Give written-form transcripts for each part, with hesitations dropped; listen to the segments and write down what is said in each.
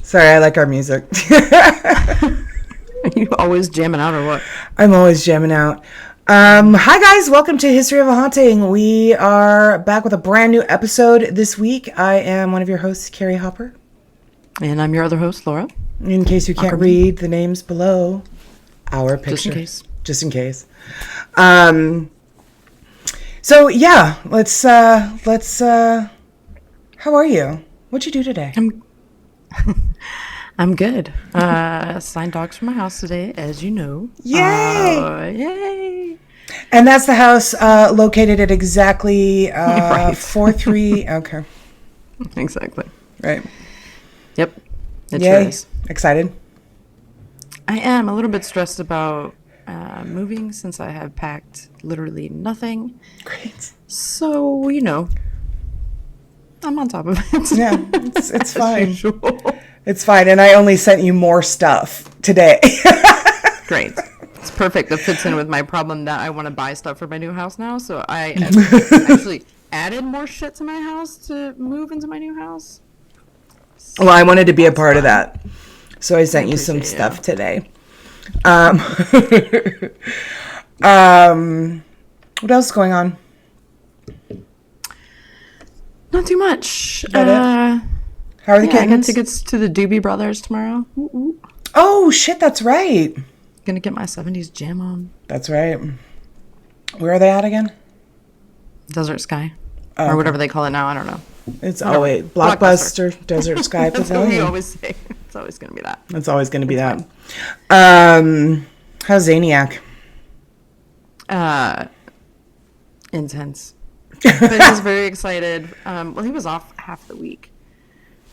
Sorry, I like our music. Are you always jamming out or what? I'm always jamming out. Hi guys, welcome to History of a Haunting. We are back with a brand new episode this week. I am one of your hosts, Carrie Hopper. And I'm your other host, Laura. In case you can't read the names below our picture. Just in case. So yeah, let's how are you? What'd you do today? I'm good. Signed dogs for my house today, as you know. Yay! Yay! And that's the house located at exactly Right. 4-3. Okay. Exactly. Right. Yep. It Yay. sure is. Excited? I am a little bit stressed about moving since I have packed literally nothing. Great. So, you know, I'm on top of it. Yeah, it's fine. As usual. It's fine. And I only sent you more stuff today. Great. It's perfect. That fits in with my problem that I want to buy stuff for my new house now. So I actually added more shit to my house to move into my new house. Well, I wanted to be a part of that. So I sent you some stuff today. What else is going on? Not too much. How are the I got kittens? tickets to the Doobie Brothers tomorrow. Ooh, ooh. Oh, shit, that's right. Gonna get my 70s jam on. That's right. Where are they at again? Desert Sky. Oh, or whatever they call it now. I don't know. It's always Blockbuster, Desert Sky That's what we Pavilion. always say. It's always gonna be that. It's always going to be that. How's Zaniac? Intense. But he's very excited. Well, he was off half the week.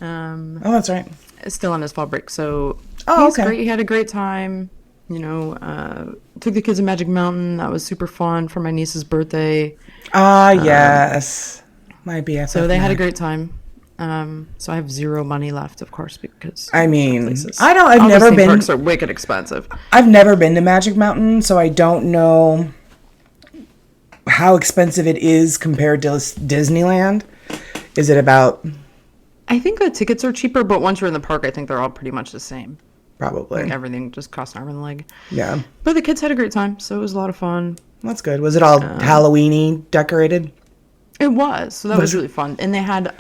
Oh, that's right. Still on his fall break, so Oh, okay. great. He had a great time. You know, took the kids to Magic Mountain. That was super fun for my niece's birthday. Yes. My BFF. So they had a Mac. great time. So I have zero money left, of course, because I mean, places. I've All those never theme been. parks are wicked expensive. I've never been to Magic Mountain, so I don't know how expensive it is compared to Disneyland. Is it about? I think the tickets are cheaper, but once you're in the park, I think they're all pretty much the same. Probably. Like everything just costs an arm and a leg. Yeah. But the kids had a great time, so it was a lot of fun. That's good. Was it all Halloween-y decorated? It was, so that was really fun. And they had,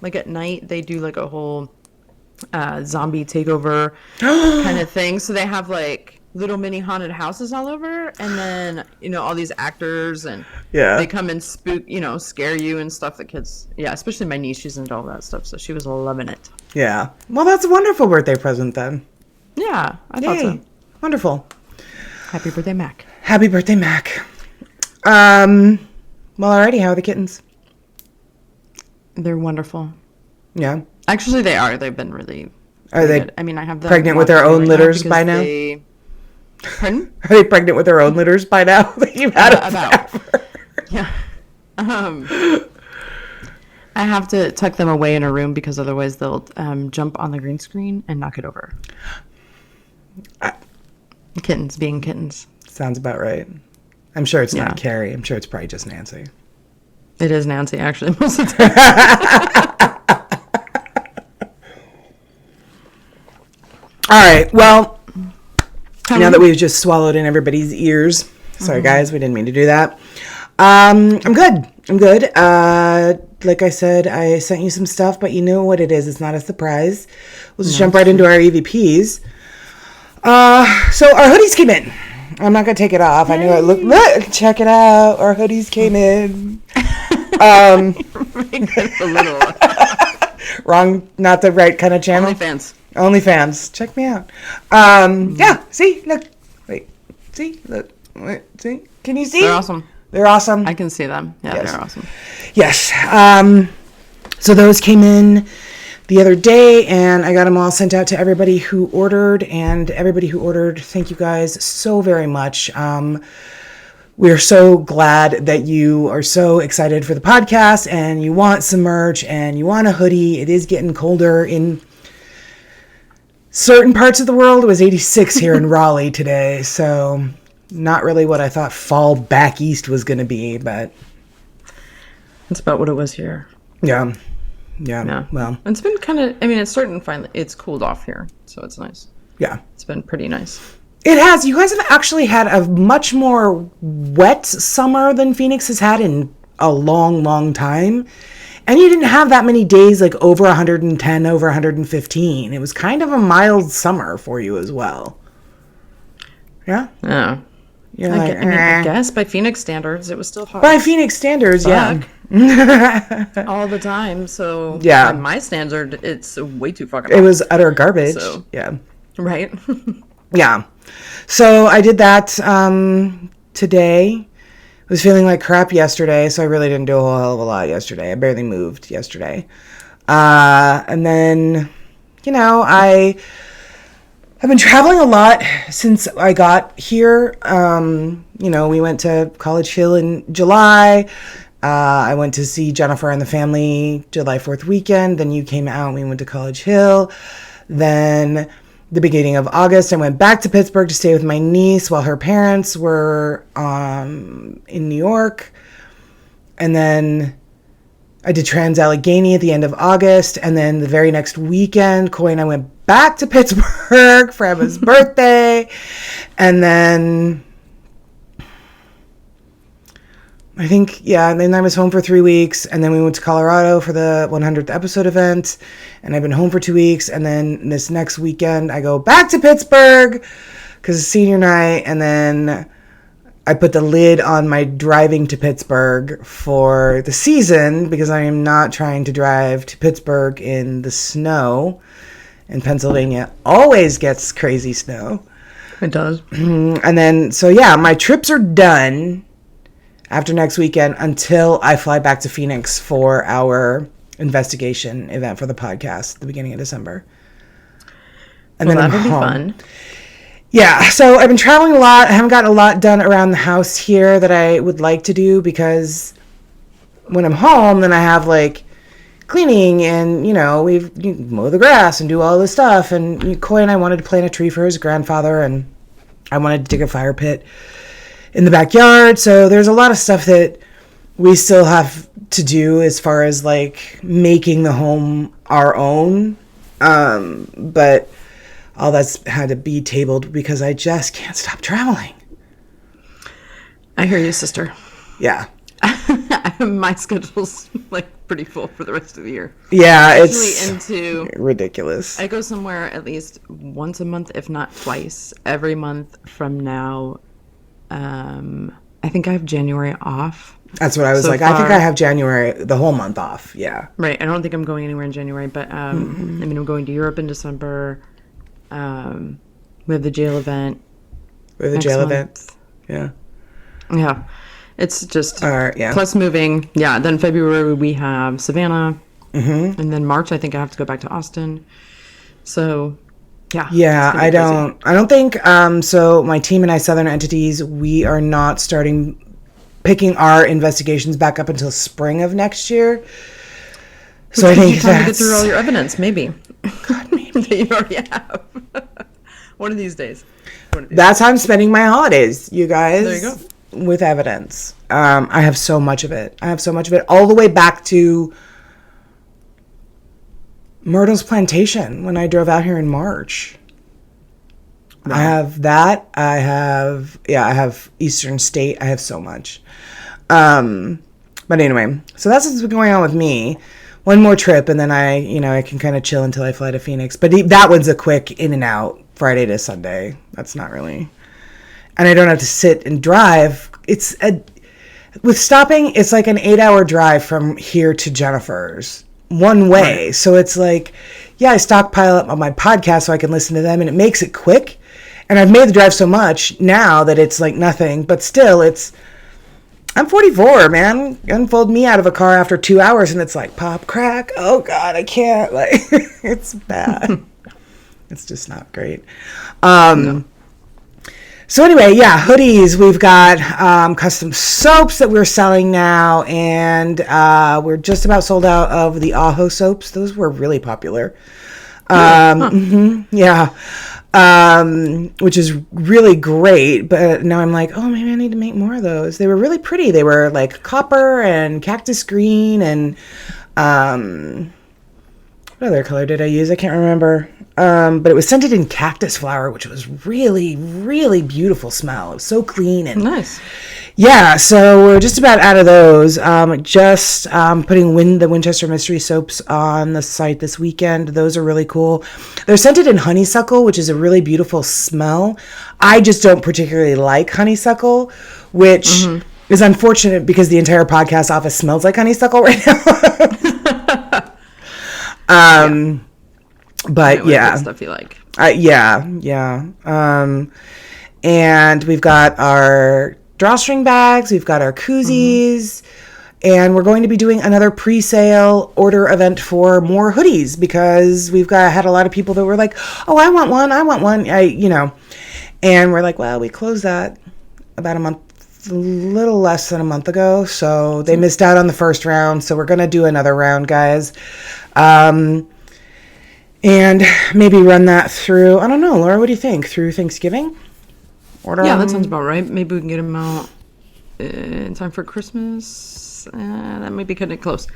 like at night, they do like a whole zombie takeover kind of thing. So they have like little mini haunted houses all over, and then, you know, all these actors, and they come and spook, you know, scare you and stuff. The kids, especially my niece, she's into all that stuff, so she was loving it. Yeah. Well, that's a wonderful birthday present then. Yeah, I thought so. Wonderful. Happy birthday, Mac. Happy birthday, Mac. Well, alrighty, how are the kittens? They're wonderful. Yeah. Actually, they are. They've been really Are they good. I mean, I have them pregnant with their own litters by now? Pardon? Are they pregnant with their own litters by now? You've had it About. forever. Yeah. I have to tuck them away in a room because otherwise they'll jump on the green screen and knock it over. Kittens being kittens. Sounds about right. I'm sure it's Yeah. not Carrie. I'm sure it's probably just Nancy. It is Nancy, actually, most of the time. All right. Well, now that we've just swallowed in everybody's ears. Sorry, guys. We didn't mean to do that. I'm good. I'm good. Like I said, I sent you some stuff, but you know what it is. It's not a surprise. We'll just jump right into our EVPs. So our hoodies came in. I'm not going to take it off. Yay. I knew it. Look, check it out. Our hoodies came in. A little. Wrong, not the right kind of channel. OnlyFans. Check me out. Yeah, see, look. Wait, see, look. Wait, see. Can you see? They're awesome. They're awesome. I can see them. Yeah, yes. They're awesome. Yes. So those came in the other day, and I got them all sent out to everybody who ordered, and everybody who ordered, thank you guys so very much. We're so glad that you are so excited for the podcast, and you want some merch, and you want a hoodie. It is getting colder in certain parts of the world. It was 86 here in Raleigh today, so not really what I thought fall back east was going to be, but That's about what it was here. yeah. Yeah. Yeah. Well, It's been kind of, I mean, it's starting to finally, it's cooled off here. So it's nice. yeah. It's been pretty nice. It has. You guys have actually had a much more wet summer than Phoenix has had in a long, long time. And you didn't have that many days like over 110, over 115. It was kind of a mild summer for you as well. Yeah? Yeah. You're I mean, I guess by Phoenix standards, it was still hot. By Phoenix standards, yeah. All the time. So Yeah. by my standard, it's way too fucking It hot. was utter garbage. So- Yeah. Right? Yeah. So I did that today. I was feeling like crap yesterday, so I really didn't do a whole hell of a lot yesterday. I barely moved yesterday. And then, I've been traveling a lot since I got here. We went to College Hill in July. I went to see Jennifer and the family July 4th weekend. Then you came out and we went to College Hill. Then the beginning of August, I went back to Pittsburgh to stay with my niece while her parents were in New York. And then I did Trans-Allegheny at the end of August. And then the very next weekend, Coy and I went back to Pittsburgh for Emma's birthday. And then and then I was home for 3 weeks, and then we went to Colorado for the 100th episode event, and I've been home for 2 weeks, and then this next weekend I go back to Pittsburgh because it's senior night, and then I put the lid on my driving to Pittsburgh for the season because I am not trying to drive to Pittsburgh in the snow, and Pennsylvania always gets crazy snow. It does. And then, my trips are done after next weekend until I fly back to Phoenix for our investigation event for the podcast at the beginning of December. And then that'll I'm be home. fun. Yeah, so I've been traveling a lot. I haven't gotten a lot done around the house here that I would like to do because when I'm home, then I have like cleaning and, you mow the grass and do all this stuff. And Coy and I wanted to plant a tree for his grandfather, and I wanted to dig a fire pit in the backyard. So there's a lot of stuff that we still have to do as far as like making the home our own. But all that's had to be tabled because I just can't stop traveling. I hear you, sister. Yeah. My schedule's like pretty full for the rest of the year. Yeah, Usually it's ridiculous. I go somewhere at least once a month, if not twice, every month from now. I think I have January off. That's what I was so like. far. I think I have January, the whole month off. Yeah. Right. I don't think I'm going anywhere in January, but I mean, I'm going to Europe in December. We have the jail event. Or the next jail month. event. Yeah. Yeah. It's just Yeah. plus moving. Yeah. Then February we have Savannah. Mm-hmm. And then March I think I have to go back to Austin. So yeah. Yeah, I don't think so my team and I, Southern Entities, we are not picking our investigations back up until spring of next year. So I think time to get through all your evidence, maybe. God, maybe that you already have. One of these days. That's how I'm spending my holidays, you guys. There you go. With evidence. I have so much of it. All the way back to Myrtle's plantation when I drove out here in March. Wow. I have that. I have Eastern State. I have so much. But anyway, so that's what's been going on with me. One more trip, and then I can kind of chill until I fly to Phoenix. But that one's a quick in and out, Friday to Sunday. That's not really, and I don't have to sit and drive. With stopping, it's like an 8-hour drive from here to Jennifer's one way. Right. So it's like, I stockpile up on my podcast so I can listen to them, and it makes it quick. And I've made the drive so much now that it's like nothing, but still I'm 44, man. Unfold me out of a car after 2 hours and it's like pop, crack. Oh God, I can't. Like, it's bad. It's just not great. No. So anyway, hoodies. We've got custom soaps that we're selling now, and we're just about sold out of the Aho soaps. Those were really popular. Which is really great. But now I'm like, oh, maybe I need to make more of those. They were really pretty. They were like copper and cactus green and what other color did I use? I can't remember. But it was scented in cactus flower, which was really, really beautiful smell. It was so clean and Nice. Yeah, so we're just about out of those. Just putting the Winchester Mystery Soaps on the site this weekend. Those are really cool. They're scented in honeysuckle, which is a really beautiful smell. I just don't particularly like honeysuckle, which is unfortunate because the entire podcast office smells like honeysuckle right now. But yeah, stuff you like. Yeah. And we've got our drawstring bags, we've got our koozies, and we're going to be doing another pre-sale order event for more hoodies because we've had a lot of people that were like, oh, I want one. And we're like, well, we closed that about a little less than a month ago, so they missed out on the first round, so we're going to do another round, guys. And maybe run that through, I don't know, Laura, what do you think? Through Thanksgiving? Yeah, that sounds about right. Maybe we can get them out in time for Christmas. That might be cutting it close.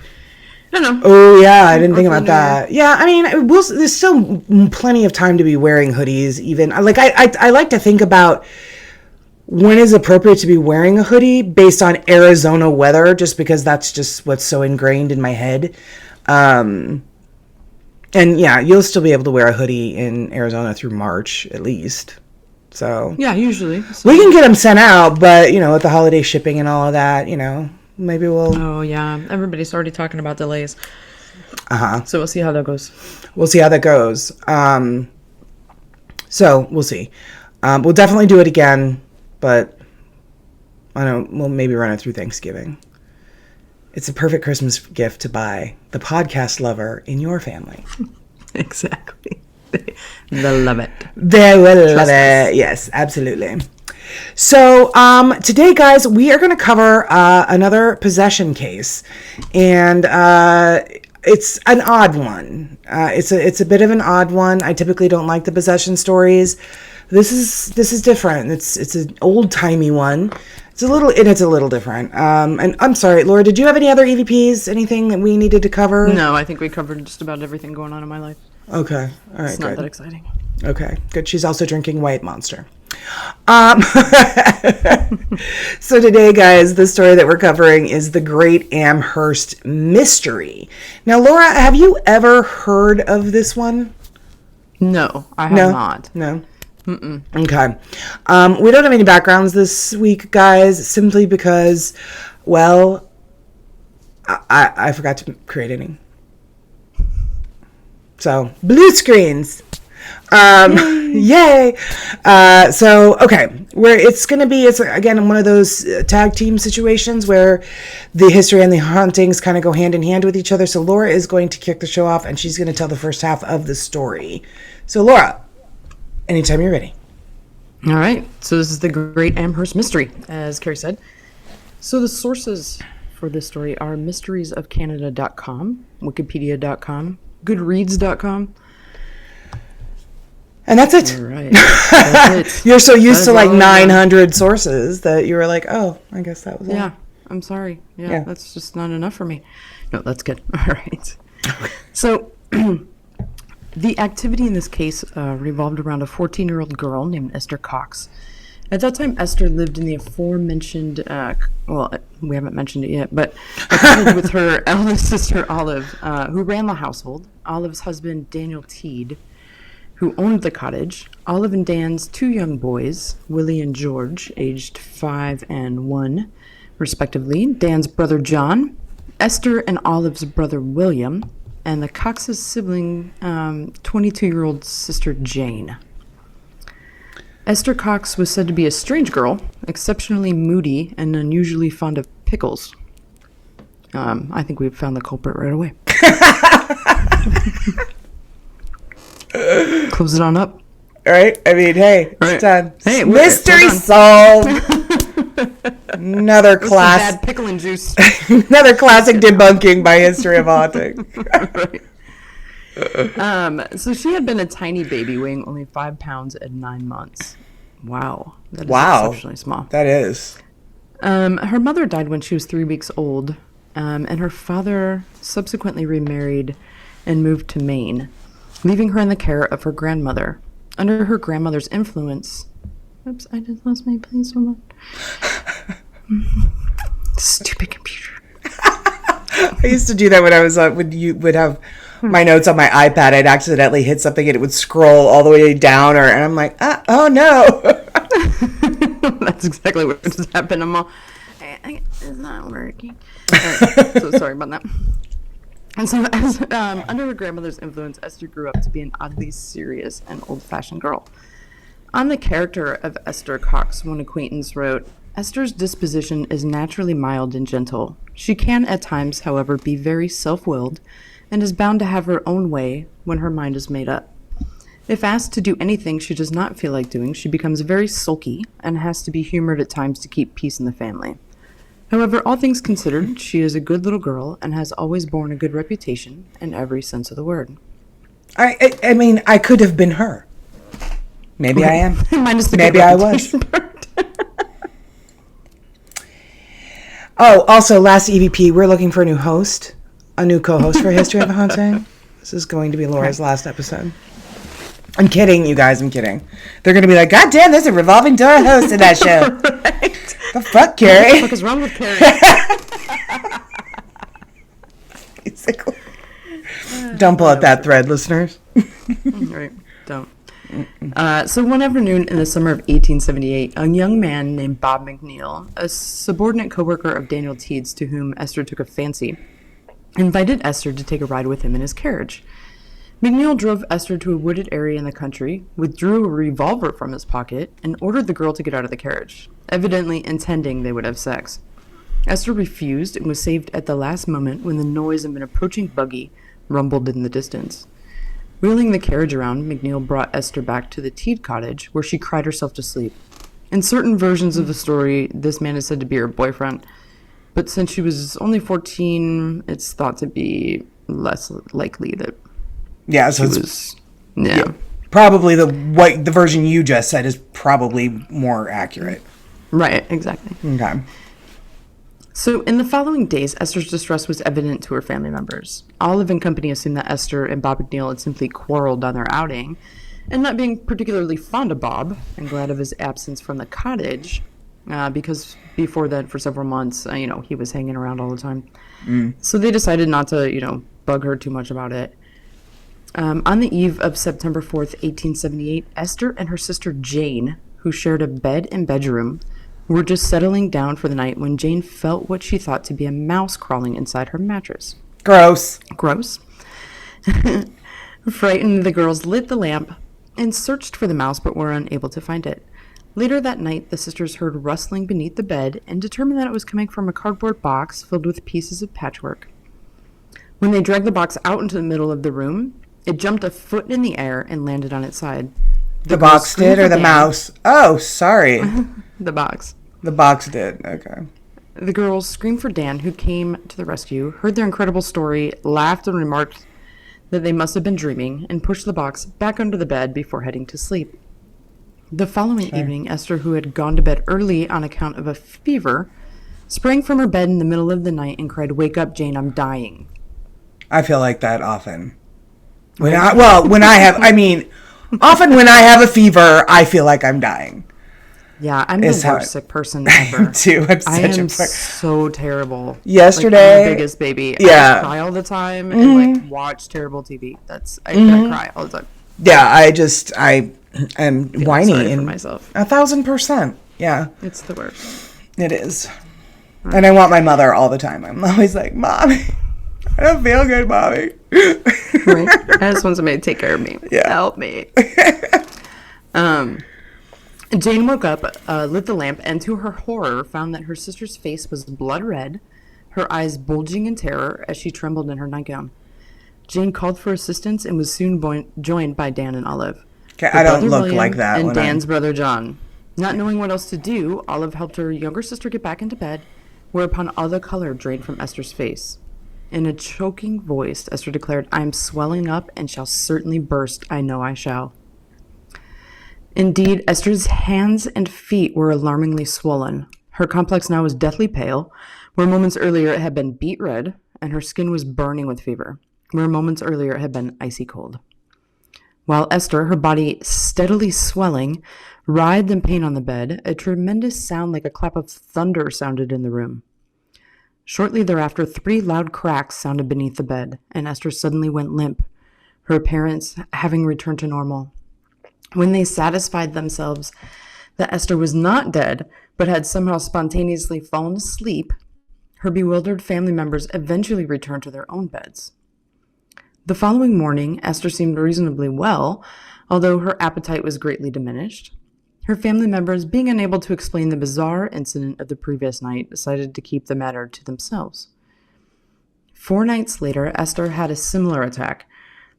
I don't know. Oh, yeah, I didn't think about that. Yeah, I mean, there's still plenty of time to be wearing hoodies, even. Like, I like to think about when is appropriate to be wearing a hoodie based on Arizona weather, just because that's just what's so ingrained in my head. And yeah, you'll still be able to wear a hoodie in Arizona through March, at least. So yeah, usually. So. We can get them sent out, but, with the holiday shipping and all of that, maybe we'll... Oh, yeah. Everybody's already talking about delays. Uh-huh. So we'll see how that goes. So we'll see. We'll definitely do it again, but I don't know, we'll maybe run it through Thanksgiving. It's a perfect Christmas gift to buy the podcast lover in your family. Exactly. They'll love it. They will love it. Yes, absolutely. So today, guys, we are going to cover another possession case, and it's an odd one. It's a bit of an odd one. I typically don't like the possession stories. This is different. It's an old timey one. It's a little different. And I'm sorry, Laura, did you have any other EVPs? Anything that we needed to cover? No, I think we covered just about everything going on in my life. Okay. All right. It's not that exciting. Okay. Good. She's also drinking White Monster. So today, guys, the story that we're covering is the Great Amherst Mystery. Now, Laura, have you ever heard of this one? No, I have not. No. Mm-mm. Okay. We don't have any backgrounds this week, guys, simply because, well, I forgot to create any. So, blue screens. Yay. So, okay. It's again, one of those tag team situations where the history and the hauntings kind of go hand in hand with each other. So, Laura is going to kick the show off, and she's going to tell the first half of the story. So, Laura, anytime you're ready. All right. So, this is the Great Amherst Mystery, as Carrie said. So, the sources for this story are mysteriesofcanada.com, wikipedia.com, goodreads.com. And that's it. All right. That's it. You're so used to like 900 sources that you were like, oh, I guess that was it. Yeah, I'm sorry. Yeah, that's just not enough for me. No, that's good. All right. So, the activity in this case revolved around a 14-year-old girl named Esther Cox. At that time, Esther lived in the aforementioned, we haven't mentioned it yet, but with her eldest sister, Olive, who ran the household. Olive's husband, Daniel Teed, who owned the cottage. Olive and Dan's two young boys, Willie and George, aged 5 and 1, respectively. Dan's brother, John. Esther and Olive's brother, William. And the Cox's sibling, 22-year-old sister, Jane. Esther Cox was said to be a strange girl, exceptionally moody and unusually fond of pickles. I think we've found the culprit right away. Close it on up. All right. I mean, hey, it's done. Hey, mystery solved. Another class. Bad pickle and juice. Another classic debunking by History of Haunting. Right. So she had been a tiny baby, weighing only 5 pounds at 9 months. Wow. That is exceptionally small. That is. Her mother died when she was 3 weeks old, and her father subsequently remarried and moved to Maine, leaving her in the care of her grandmother. Under her grandmother's influence... Oops, I just lost my place. Hold on. Stupid computer. I used to do that when I was when you would have my notes on my iPad. I'd accidentally hit something and it would scroll all the way down, and I'm like, oh no. That's exactly what just happened. I'm all, it's not working. Right, so sorry about that. And so, under her grandmother's influence, Esther grew up to be an oddly serious and old-fashioned girl. On the character of Esther Cox, one acquaintance wrote, Esther's disposition is naturally mild and gentle. She can at times, however, be very self-willed and is bound to have her own way when her mind is made up. If asked to do anything she does not feel like doing, she becomes very sulky and has to be humored at times to keep peace in the family. However, all things considered, she is a good little girl and has always borne a good reputation in every sense of the word. I mean, I could have been her. Maybe I am. Minus the Maybe I was. Oh, also, last EVP, we're looking for a new host, a new co-host for History of the Haunting. This is going to be Laura's last episode. I'm kidding, you guys. I'm kidding. They're going to be like, God damn, there's a revolving door host in that show. Right. The fuck, Carrie? What the fuck is wrong with Carrie? Basically. Don't pull out that thread, listeners. Right. Don't. So one afternoon in the summer of 1878, a young man named Bob McNeil, a subordinate co-worker of Daniel Teed's to whom Esther took a fancy, invited Esther to take a ride with him in his carriage. McNeil drove Esther to a wooded area in the country, withdrew a revolver from his pocket, and ordered the girl to get out of the carriage, evidently intending they would have sex. Esther refused and was saved at the last moment when the noise of an approaching buggy rumbled in the distance. Wheeling the carriage around, McNeil brought Esther back to the Teed cottage, where she cried herself to sleep. In certain versions of the story, this man is said to be her boyfriend, but since she was only 14, it's thought to be less likely that so she was... Yeah. Probably the version you just said is probably more accurate. Right, exactly. Okay. So in the following days, Esther's distress was evident to her family members. Olive and company assumed that Esther and Bob McNeil had simply quarreled on their outing, and not being particularly fond of Bob and glad of his absence from the cottage, because before that, for several months, he was hanging around all the time. So they decided not to, bug her too much about it. On the eve of September 4th, 1878, Esther and her sister Jane, who shared a bed and bedroom, were just settling down for the night when Jane felt what she thought to be a mouse crawling inside her mattress. Gross. Frightened, the girls lit the lamp and searched for the mouse but were unable to find it. Later that night, the sisters heard rustling beneath the bed and determined that it was coming from a cardboard box filled with pieces of patchwork. When they dragged the box out into the middle of the room, it jumped a foot in the air and landed on its side. The box did, or the mouse? Oh, sorry. The box. The box did. Okay. The girls screamed for Dan, who came to the rescue, heard their incredible story, laughed and remarked that they must have been dreaming, and pushed the box back under the bed before heading to sleep. The following evening, Esther, who had gone to bed early on account of a fever, sprang from her bed in the middle of the night and cried, "Wake up, Jane, I'm dying." I feel like that often. Often when I have a fever, I feel like I'm dying. Yeah, I'm the worst sick person ever. Too. I am so terrible. Yesterday, I'm the biggest baby. Yeah. I cry all the time and watch terrible TV. I cry all the time. Yeah, I am whiny sorry and for myself. 1,000%. Yeah, it's the worst. It is, and I want my mother all the time. I'm always like, "Mommy, I don't feel good, Mommy." Right? I just want somebody to take care of me. Yeah. Help me. Jane woke up, lit the lamp, and to her horror found that her sister's face was blood red, her eyes bulging in terror as she trembled in her nightgown. Jane called for assistance and was soon joined by Dan and Olive. Okay, I don't look like that. And Dan's brother John. Not knowing what else to do, Olive helped her younger sister get back into bed, whereupon all the color drained from Esther's face. In a choking voice, Esther declared, "I am swelling up and shall certainly burst. I know I shall." Indeed, Esther's hands and feet were alarmingly swollen. Her complex now was deathly pale, where moments earlier it had been beet red, and her skin was burning with fever. where moments earlier it had been icy cold. While Esther, her body steadily swelling, writhed in pain on the bed, a tremendous sound like a clap of thunder sounded in the room. Shortly thereafter, 3 loud cracks sounded beneath the bed, and Esther suddenly went limp, her appearance having returned to normal. When they satisfied themselves that Esther was not dead, but had somehow spontaneously fallen asleep, her bewildered family members eventually returned to their own beds. The following morning, Esther seemed reasonably well, although her appetite was greatly diminished. Her family members, being unable to explain the bizarre incident of the previous night, decided to keep the matter to themselves. 4 nights later, Esther had a similar attack.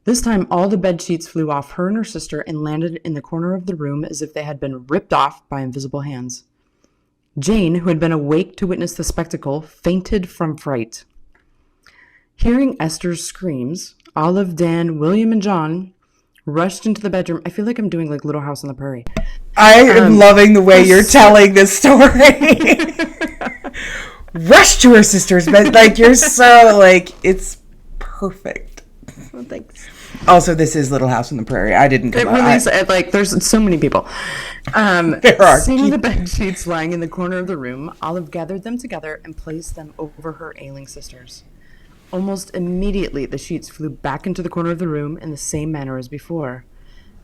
This time, all the bed sheets flew off her and her sister and landed in the corner of the room as if they had been ripped off by invisible hands. Jane, who had been awake to witness the spectacle, fainted from fright. Hearing Esther's screams, Olive, Dan, William, and John rushed into the bedroom. I feel like I'm doing like Little House on the Prairie. I am loving the way you're telling this story. Rush to her sister's bed. Like, you're so, like, it's perfect. Well, thanks. Also, this is Little House on the Prairie. I didn't come like, there's so many people. There are. Seeing the bed sheets lying in the corner of the room, Olive gathered them together and placed them over her ailing sisters. Almost immediately, the sheets flew back into the corner of the room in the same manner as before.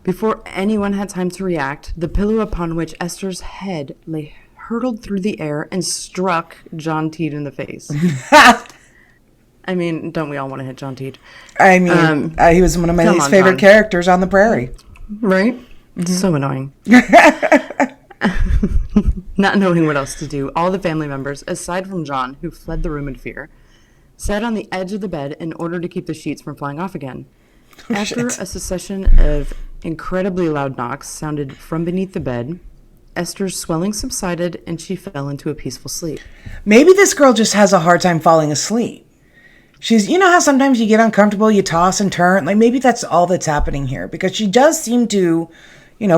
Before anyone had time to react, the pillow upon which Esther's head lay hurtled through the air and struck John Teed in the face. I mean, don't we all want to hit John Teed? I mean, he was one of my least favorite characters on the Prairie. Right? Mm-hmm. So annoying. Not knowing what else to do, all the family members, aside from John, who fled the room in fear, sat on the edge of the bed in order to keep the sheets from flying off again. After a succession of incredibly loud knocks sounded from beneath the bed, Esther's swelling subsided and she fell into a peaceful sleep. Maybe this girl just has a hard time falling asleep. She's, you know how sometimes you get uncomfortable, you toss and turn? Like, maybe that's all that's happening here, because she does seem to,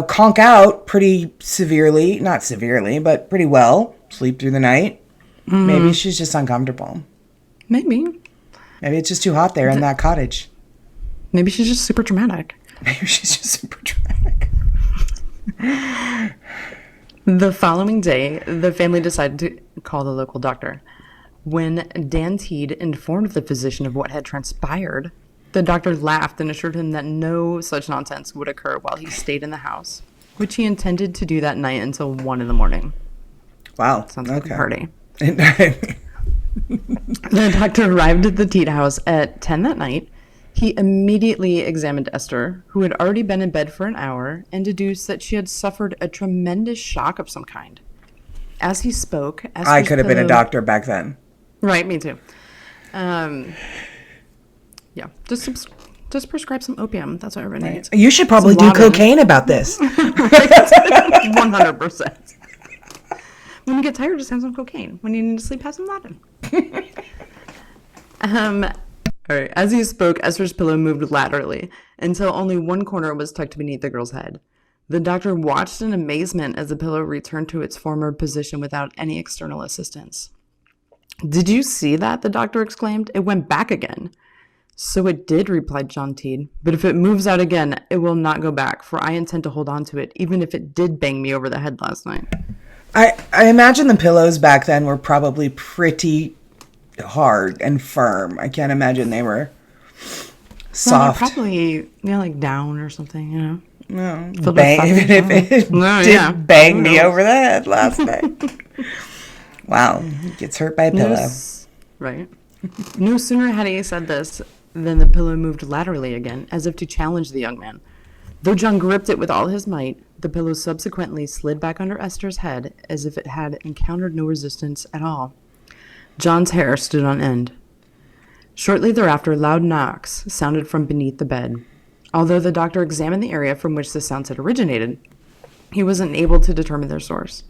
conk out pretty severely. Not severely, but pretty well. Sleep through the night. Maybe she's just uncomfortable. Maybe it's just too hot there in that cottage. Maybe she's just super dramatic. The following day, the family decided to call the local doctor. When Dan Teed informed the physician of what had transpired, the doctor laughed and assured him that no such nonsense would occur while he stayed in the house, which he intended to do that night until 1 a.m. Wow. Sounds like a party. The doctor arrived at the Teed house at 10 that night. He immediately examined Esther, who had already been in bed for an hour, and deduced that she had suffered a tremendous shock of some kind. As he spoke, I could have been a doctor back then. Right, me too. Yeah, just prescribe some opium. That's what everybody needs. You should probably do cocaine about this. 100%. When you get tired, just have some cocaine. When you need to sleep, have some Latin. All right. As he spoke, Esther's pillow moved laterally until only one corner was tucked beneath the girl's head. The doctor watched in amazement as the pillow returned to its former position without any external assistance. "Did you see that?" the doctor exclaimed. "It went back again." "So it did," replied John Teed. "But if it moves out again, it will not go back, for I intend to hold on to it, even if it did bang me over the head last night." I imagine the pillows back then were probably pretty hard and firm. I can't imagine they were soft. Well, probably, like down or something, No, even if it did bang me over the head last night. Wow, gets hurt by a pillow. Right. No sooner had he said this than the pillow moved laterally again, as if to challenge the young man. Though John gripped it with all his might, the pillow subsequently slid back under Esther's head as if it had encountered no resistance at all. John's hair stood on end. Shortly thereafter, loud knocks sounded from beneath the bed. Although the doctor examined the area from which the sounds had originated, he was unable to determine their source.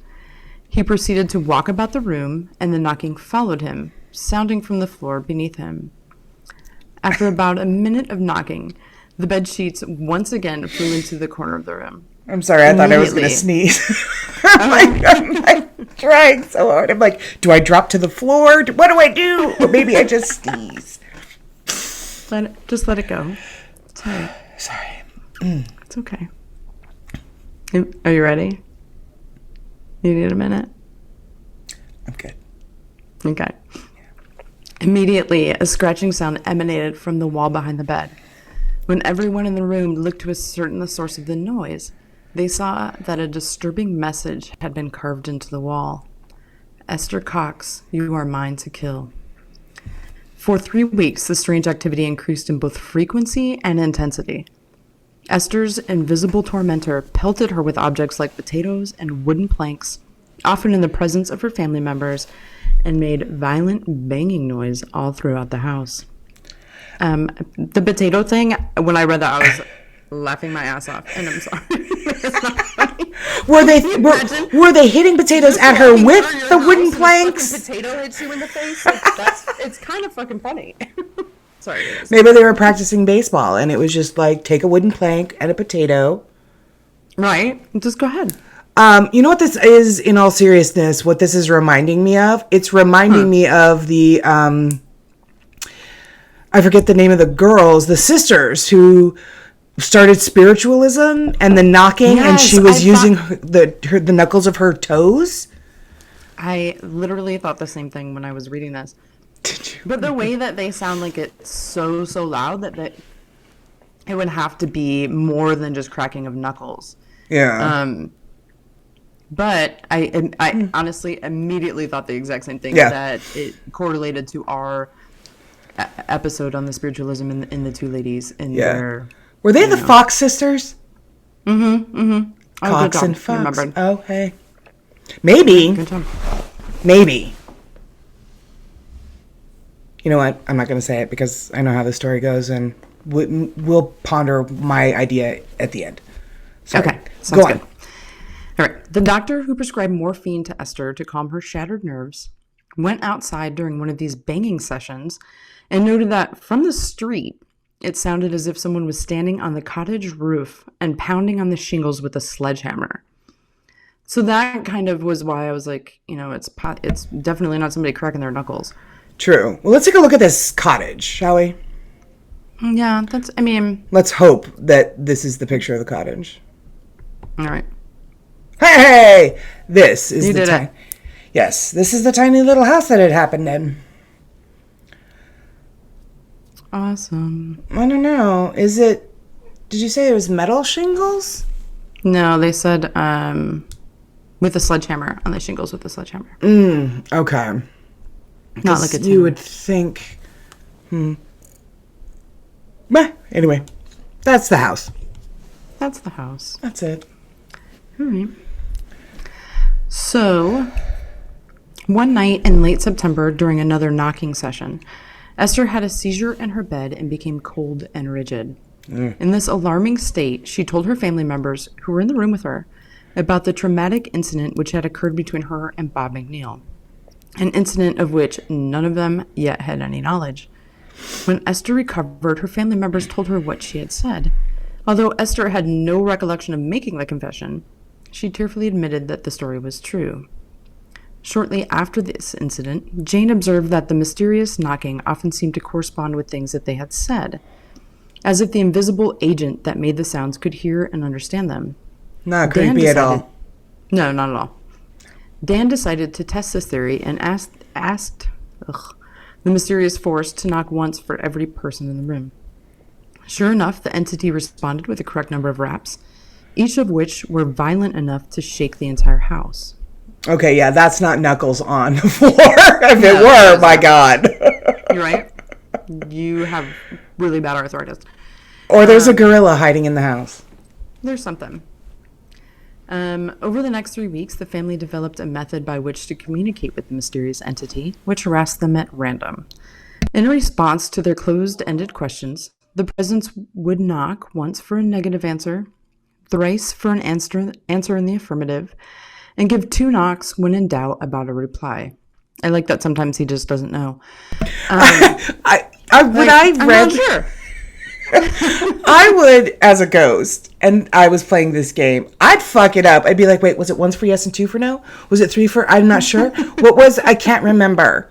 He proceeded to walk about the room, and the knocking followed him, sounding from the floor beneath him. After about a minute of knocking, the bed sheets once again flew into the corner of the room. I'm sorry, I thought I was going to sneeze. I'm trying so hard. I'm like, do I drop to the floor? What do I do? Or maybe I just sneeze. Just let it go. It's all right. Sorry. It's okay. Are you ready? You need a minute? I'm good. Okay. Immediately, a scratching sound emanated from the wall behind the bed. When everyone in the room looked to ascertain the source of the noise, they saw that a disturbing message had been carved into the wall. Esther Cox, you are mine to kill. For 3 weeks, the strange activity increased in both frequency and intensity. Esther's invisible tormentor pelted her with objects like potatoes and wooden planks, often in the presence of her family members, and made violent banging noise all throughout the house. The potato thing, when I read that, I was laughing my ass off, and I'm sorry. It's not funny. Were they hitting potatoes at her with the wooden planks? Potato hits you in the face. It's kind of fucking funny. Sorry. Maybe they were practicing baseball, and it was just like, take a wooden plank and a potato. Right. Just go ahead. You know what this is, in all seriousness, what this is reminding me of? It's reminding me of the, I forget the name of the girls, the sisters who started spiritualism and the knocking, and she was using the knuckles of her toes. I literally thought the same thing when I was reading this. Did you? But the way that they sound like it's so loud that it would have to be more than just cracking of knuckles. Yeah. But I honestly immediately thought the exact same thing, that it correlated to our episode on the spiritualism in the two ladies in their... Were they the Fox sisters? Mm-hmm. Cox and Fox. Oh, hey. Maybe. Good job. Maybe. You know what? I'm not going to say it because I know how the story goes, and we'll ponder my idea at the end. Sorry. Okay. Sounds Go on. good. All right. The doctor who prescribed morphine to Esther to calm her shattered nerves went outside during one of these banging sessions and noted that from the street, it sounded as if someone was standing on the cottage roof and pounding on the shingles with a sledgehammer. So that kind of was why I was like, it's definitely not somebody cracking their knuckles. True. Well, let's take a look at this cottage, shall we? Yeah, Let's hope that this is the picture of the cottage. All right. Hey! This is the tiny... Yes, this is the tiny little house that it happened in. Awesome. I don't know. Is it... Did you say it was metal shingles? No, they said with a sledgehammer, on the shingles with a sledgehammer. Okay. Not like a tin. You would think... Bah, anyway, that's the house. That's the house. That's it. All right. So, one night in late September during another knocking session, Esther had a seizure in her bed and became cold and rigid. In this alarming state, she told her family members who were in the room with her about the traumatic incident which had occurred between her and Bob McNeil, an incident of which none of them yet had any knowledge. When Esther recovered, her family members told her what she had said. Although Esther had no recollection of making the confession, she tearfully admitted that the story was true. Shortly after this incident, Jane observed that the mysterious knocking often seemed to correspond with things that they had said, as if the invisible agent that made the sounds could hear and understand them. Not creepy at all. No, not at all. Dan decided to test this theory and asked the mysterious force to knock once for every person in the room. Sure enough, the entity responded with the correct number of raps, each of which were violent enough to shake the entire house. Okay, yeah, that's not knuckles on the floor. If it were, my God. You're right. You have really bad arthritis. Or there's a gorilla hiding in the house. There's something. Over the next 3 weeks, the family developed a method by which to communicate with the mysterious entity, which harassed them at random. In response to their closed-ended questions, the presence would knock once for a negative answer, thrice for an answer in the affirmative, and give 2 knocks when in doubt about a reply. I like that sometimes he just doesn't know. I'm not sure. I would, as a ghost, and I was playing this game, I'd fuck it up. I'd be like, wait, was it 1 for yes and 2 for no? Was it 3 for, I'm not sure. What was, I can't remember.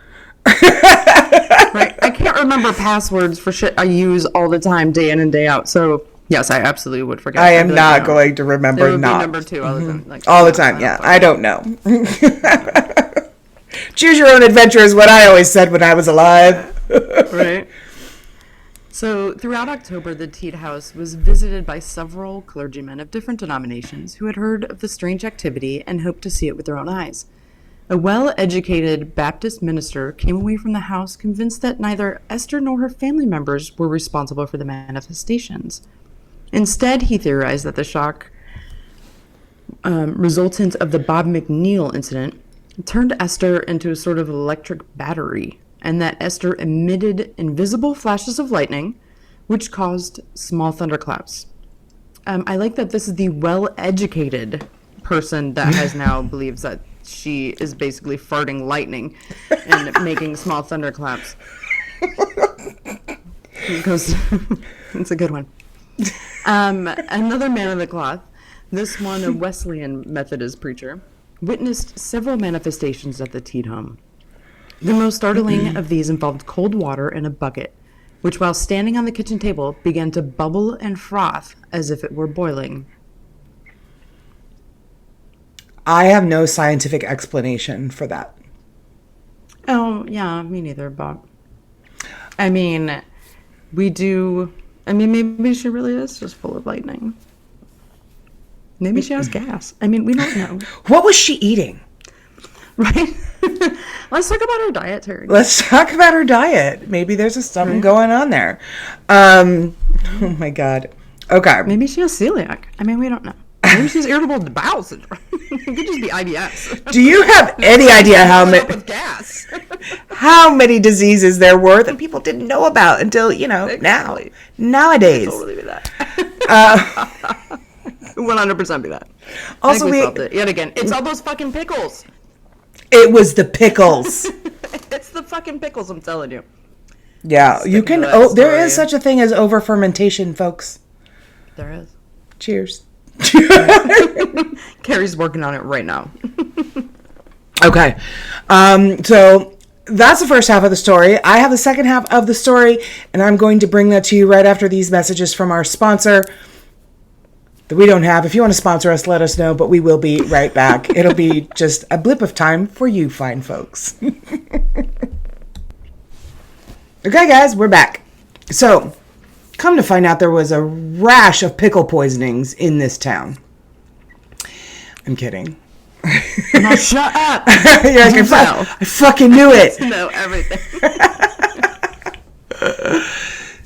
Right? I can't remember passwords for shit I use all the time, day in and day out. So yes, I absolutely would forget. I am not going to remember. It would not be number 2 all the time. Like, all the time. Yeah, I don't know. Choose your own adventure is what I always said when I was alive. Right. So throughout October, the Teed house was visited by several clergymen of different denominations who had heard of the strange activity and hoped to see it with their own eyes. A well-educated Baptist minister came away from the house convinced that neither Esther nor her family members were responsible for the manifestations. Instead, he theorized that the shock resultant of the Bob McNeil incident turned Esther into a sort of electric battery, and that Esther emitted invisible flashes of lightning, which caused small thunderclaps. I like that this is the well-educated person that has now believes that she is basically farting lightning and making small thunderclaps. Because it's a good one. Another man of the cloth, this one a Wesleyan Methodist preacher, witnessed several manifestations at the Teed home. The most startling of these involved cold water in a bucket, which while standing on the kitchen table began to bubble and froth as if it were boiling. I have no scientific explanation for that. Oh, yeah, me neither, Bob. I mean, maybe she really is just full of lightning. Maybe she has gas. I mean, we don't know. What was she eating? Right? Let's talk about her diet, Terry. Let's talk about her diet. Maybe there's something going on there. Oh my God. Okay. Maybe she has celiac. I mean, we don't know. Maybe she's irritable bowel syndrome. It could just be IBS. Do you have any idea how many diseases there were that people didn't know about until, Exactly. nowadays? Totally be that. 100% be that. Also, we solved it. Yet again, it's all those fucking pickles. It was the pickles. It's the fucking pickles, I'm telling you. Yeah, you can. There is such a thing as over fermentation, folks. There is. Cheers. Carrie's working on it right now. Okay. So that's the first half of the story. I have the second half of the story, and I'm going to bring that to you right after these messages from our sponsor that we don't have. If you want to sponsor us, let us know, but we will be right back. It'll be just a blip of time for you fine folks. Okay, guys, we're back. So, come to find out there was a rash of pickle poisonings in this town. I'm kidding. Now shut up. You're like, I fucking knew it. Know everything.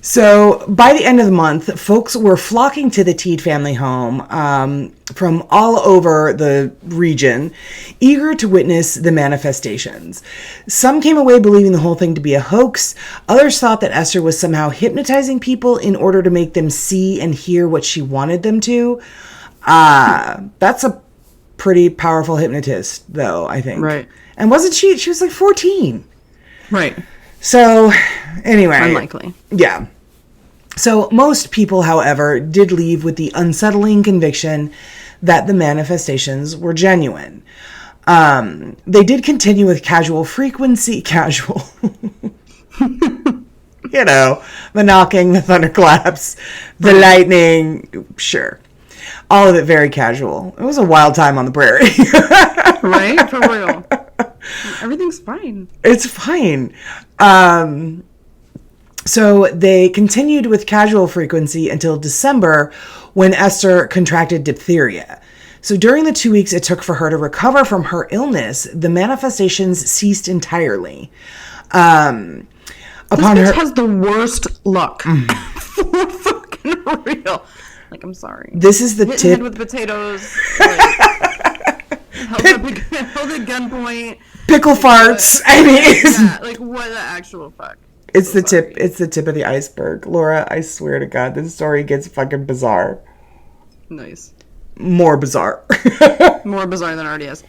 So by the end of the month, folks were flocking to the Teed family home from all over the region, eager to witness the manifestations. Some came away believing the whole thing to be a hoax. Others thought that Esther was somehow hypnotizing people in order to make them see and hear what she wanted them to. That's a pretty powerful hypnotist, though, I think. Right. And wasn't she? She was like 14. Right. So, anyway. Unlikely. Yeah. So, most people, however, did leave with the unsettling conviction that the manifestations were genuine. They did continue with casual. The knocking, the thunderclaps, the lightning, sure. All of it very casual. It was a wild time on the prairie. Right? For real. Everything's fine. It's fine. So they continued with casual frequency until December, when Esther contracted diphtheria. So during the 2 weeks it took for her to recover from her illness, the manifestations ceased entirely. This bitch has the worst luck. For fucking real. Like, I'm sorry. This is the Hitting tip. Head with potatoes. Like, held at gunpoint. Pickle farts. I mean, Yeah, like, what the actual fuck? It's the tip. It's the tip of the iceberg. Laura, I swear to God, this story gets fucking bizarre. Nice. More bizarre. More bizarre than it already is.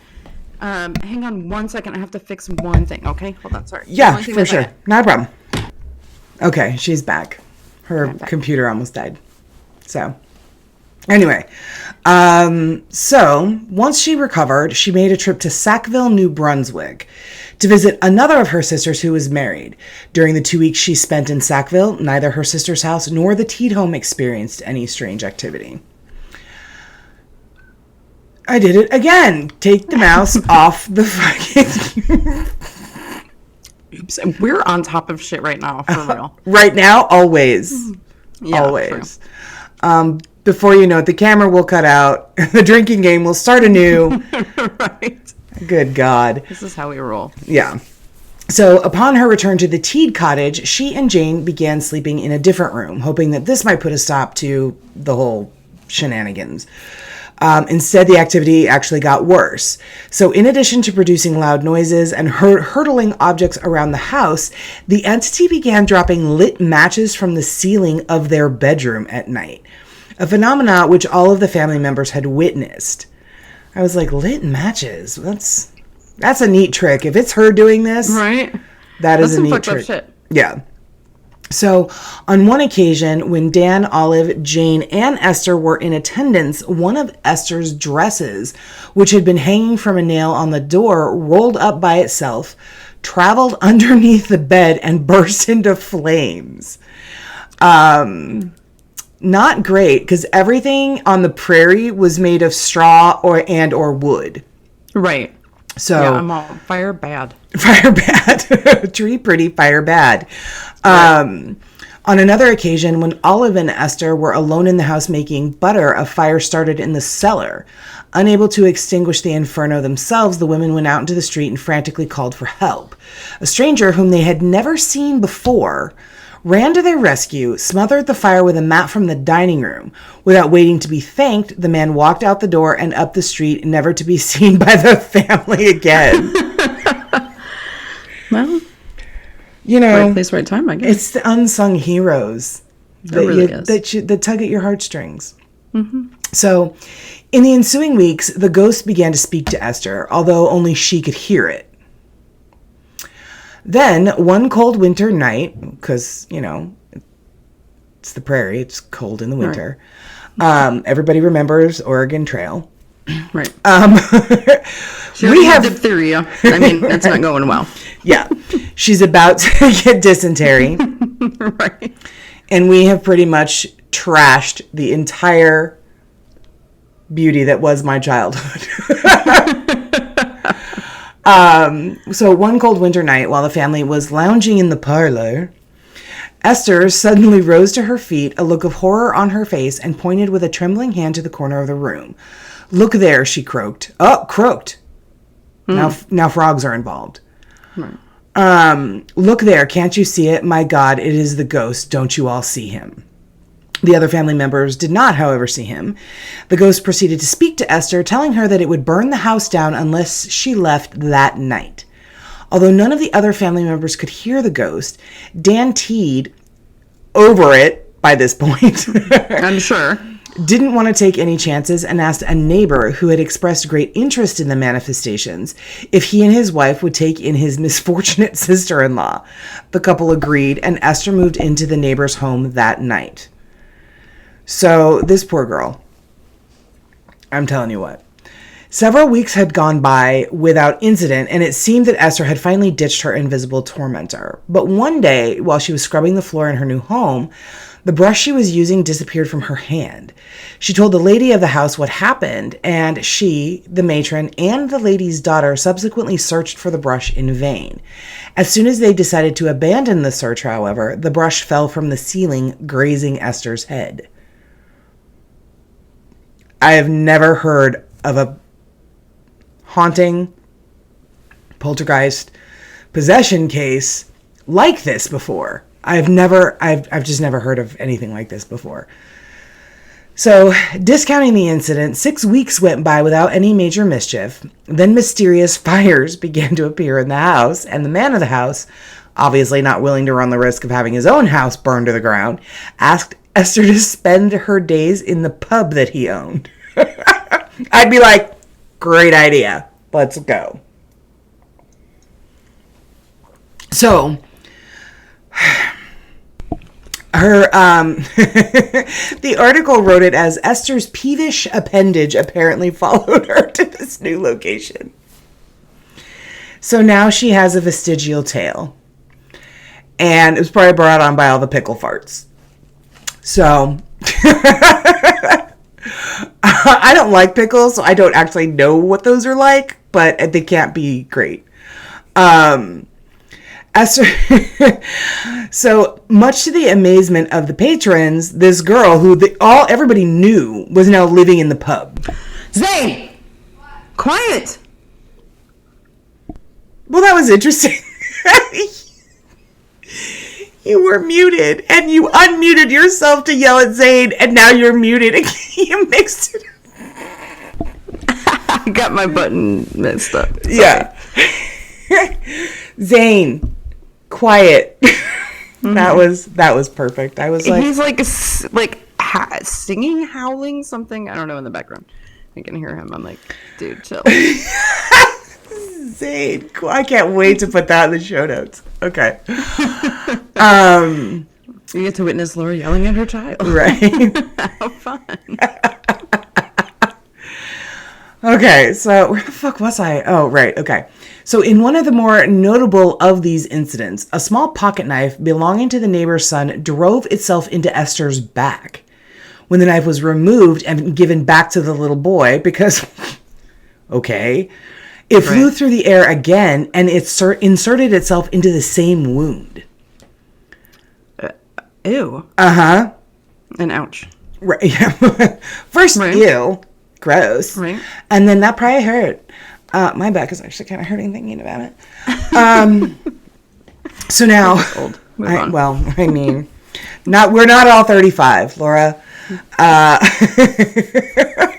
Hang on 1 second. I have to fix one thing. Okay, hold on. Sorry. Yeah, for sure. Not a problem. Okay, she's back. Her computer almost died. So, Anyway, so once she recovered, she made a trip to Sackville, New Brunswick to visit another of her sisters who was married. During the 2 weeks she spent in Sackville, neither her sister's house nor the Teed home experienced any strange activity. I did it again. Take the mouse off the fucking... Oops. We're on top of shit right now, for real. Right now, always. Yeah, always. Before you know it, the camera will cut out. The drinking game will start anew. Right. Good God. This is how we roll. Yeah. So upon her return to the Teed cottage, she and Jane began sleeping in a different room, hoping that this might put a stop to the whole shenanigans. Instead, the activity actually got worse. So in addition to producing loud noises and hurtling objects around the house, the entity began dropping lit matches from the ceiling of their bedroom at night. A phenomena which all of the family members had witnessed. I was like, lit matches? That's a neat trick. If it's her doing this, right? That's a neat trick. Shit. Yeah. So, on one occasion, when Dan, Olive, Jane, and Esther were in attendance, one of Esther's dresses, which had been hanging from a nail on the door, rolled up by itself, traveled underneath the bed, and burst into flames. Not great, because everything on the prairie was made of straw or wood. Right. So yeah, I'm all fire bad. Fire bad. Tree pretty, fire bad. Right. On another occasion, when Olive and Esther were alone in the house making butter, a fire started in the cellar. Unable to extinguish the inferno themselves, the women went out into the street and frantically called for help. A stranger whom they had never seen before ran to their rescue, smothered the fire with a mat from the dining room. Without waiting to be thanked, the man walked out the door and up the street, never to be seen by the family again. Well, you know, right place, right time, I guess. It's the unsung heroes that tug at your heartstrings. Mm-hmm. So, in the ensuing weeks, the ghost began to speak to Esther, although only she could hear it. Then, one cold winter night, because, you know, it's the prairie, it's cold in the winter. Right. Everybody remembers Oregon Trail. Right. We have diphtheria. I mean, that's not going well. Yeah. She's about to get dysentery. Right. And we have pretty much trashed the entire beauty that was my childhood. So one cold winter night, while the family was lounging in the parlor, Esther suddenly rose to her feet, a look of horror on her face, and pointed with a trembling hand to the corner of the room. "Look there," she croaked. Oh, croaked. Now frogs are involved. Right. "Look there, can't you see it? My God, it is the ghost. Don't you all see him?" The other family members did not, however, see him. The ghost proceeded to speak to Esther, telling her that it would burn the house down unless she left that night. Although none of the other family members could hear the ghost, Dan Teed, over it by this point, I'm sure, didn't want to take any chances and asked a neighbor who had expressed great interest in the manifestations if he and his wife would take in his misfortunate sister-in-law. The couple agreed, and Esther moved into the neighbor's home that night. So, this poor girl, I'm telling you what. Several weeks had gone by without incident, and it seemed that Esther had finally ditched her invisible tormentor. But one day, while she was scrubbing the floor in her new home, the brush she was using disappeared from her hand. She told the lady of the house what happened, and she, the matron, and the lady's daughter subsequently searched for the brush in vain. As soon as they decided to abandon the search, however, the brush fell from the ceiling, grazing Esther's head. I have never heard of a haunting, poltergeist, possession case like this before. I've just never heard of anything like this before. So, discounting the incident, 6 weeks went by without any major mischief. Then mysterious fires began to appear in the house, and the man of the house, obviously not willing to run the risk of having his own house burned to the ground, asked Esther to spend her days in the pub that he owned. I'd be like, great idea. Let's go. So, Her the article wrote it as Esther's peevish appendage apparently followed her to this new location. So now she has a vestigial tail. And it was probably brought on by all the pickle farts. So I don't like pickles, so I don't actually know what those are like, but they can't be great. Esther, so much to the amazement of the patrons, this girl who everybody knew was now living in the pub. Zane! Quiet! Well, that was interesting. You were muted, and you unmuted yourself to yell at Zane, and now you're muted. You mixed it up. I got my button messed up. Sorry. Yeah. Zane, quiet. Mm-hmm. That was perfect. I was like, he's singing, howling something. I don't know in the background. I can hear him. I'm like, dude, chill. Zane, I can't wait to put that in the show notes. Okay. You get to witness Laura yelling at her child. Right. How fun. Okay, so where the fuck was I? Oh, right, okay. So in one of the more notable of these incidents, a small pocket knife belonging to the neighbor's son drove itself into Esther's back. When the knife was removed and given back to the little boy, because, okay, it flew through the air again and it inserted itself into the same wound. Ew. Uh-huh. And ouch. Right. Yeah. First, ew. Gross. Right. And then that probably hurt. My back is actually kind of hurting thinking about it. So now, I mean, we're not all 35, Laura.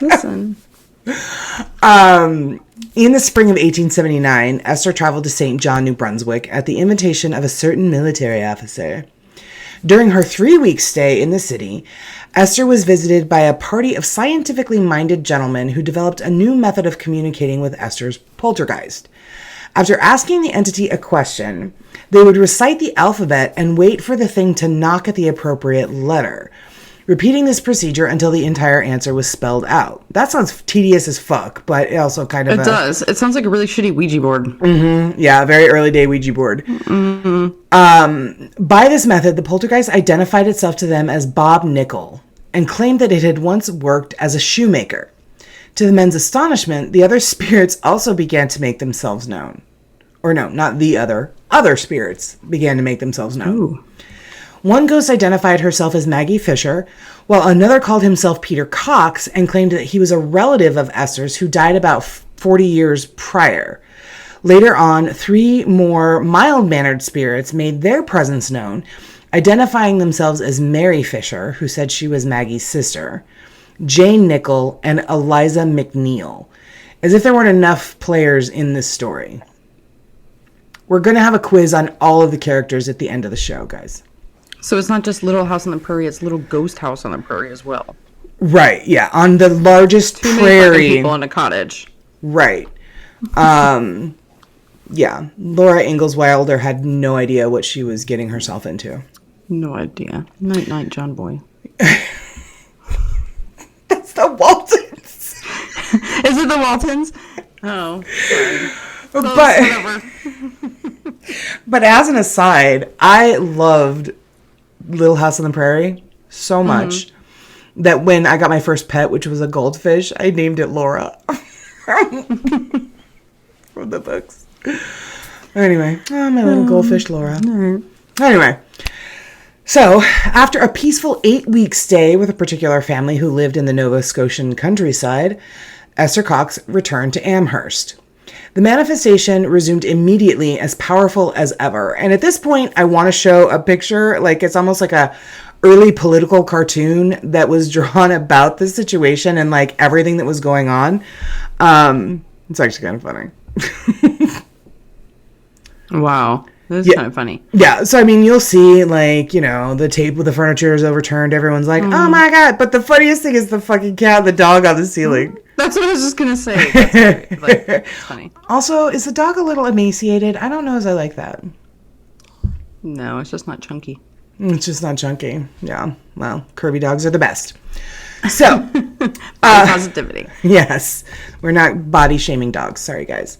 Listen. In the spring of 1879, Esther traveled to St. John, New Brunswick at the invitation of a certain military officer. During her 3-week stay in the city, Esther was visited by a party of scientifically minded gentlemen who developed a new method of communicating with Esther's poltergeist. After asking the entity a question, they would recite the alphabet and wait for the thing to knock at the appropriate letter, repeating this procedure until the entire answer was spelled out. That sounds tedious as fuck, but it also kind of... It does. It sounds like a really shitty Ouija board. Mm-hmm. Yeah, very early day Ouija board. Mm-hmm. By this method, the poltergeist identified itself to them as Bob Nickel and claimed that it had once worked as a shoemaker. To the men's astonishment, the other spirits also began to make themselves known. Or no, not the other. Other spirits began to make themselves known. Ooh. One ghost identified herself as Maggie Fisher, while another called himself Peter Cox and claimed that he was a relative of Esther's who died about 40 years prior. Later on, 3 more mild-mannered spirits made their presence known, identifying themselves as Mary Fisher, who said she was Maggie's sister, Jane Nickel, and Eliza McNeil. As if there weren't enough players in this story. We're going to have a quiz on all of the characters at the end of the show, guys. So it's not just Little House on the Prairie, it's Little Ghost House on the Prairie as well. Right, yeah. On the largest Too prairie. many people in a cottage. Right. Yeah. Laura Ingalls Wilder had no idea what she was getting herself into. No idea. Night, night, John Boy. That's the Waltons. Is it the Waltons? Oh, sorry. But as an aside, I loved Little House on the Prairie so much that when I got my first pet, which was a goldfish, I named it Laura from the books. Anyway, my little goldfish Laura. Anyway, so after a peaceful 8-week stay with a particular family who lived in the Nova Scotian countryside, Esther Cox returned to Amherst. The manifestation resumed immediately as powerful as ever. And at this point, I want to show a picture, like it's almost like a early political cartoon that was drawn about the situation and like everything that was going on. It's actually kind of funny. Wow. This is kind of funny. Yeah. So, I mean, you'll see like, you know, the tape with the furniture is overturned. Everyone's like, oh my God. But the funniest thing is the fucking cat, the dog on the ceiling. That's what I was just going to say. That's like, it's funny. Also, is the dog a little emaciated? I don't know as I like that. No, it's just not chunky. It's just not chunky. Yeah. Well, curvy dogs are the best. So, positivity. Yes. We're not body shaming dogs. Sorry, guys.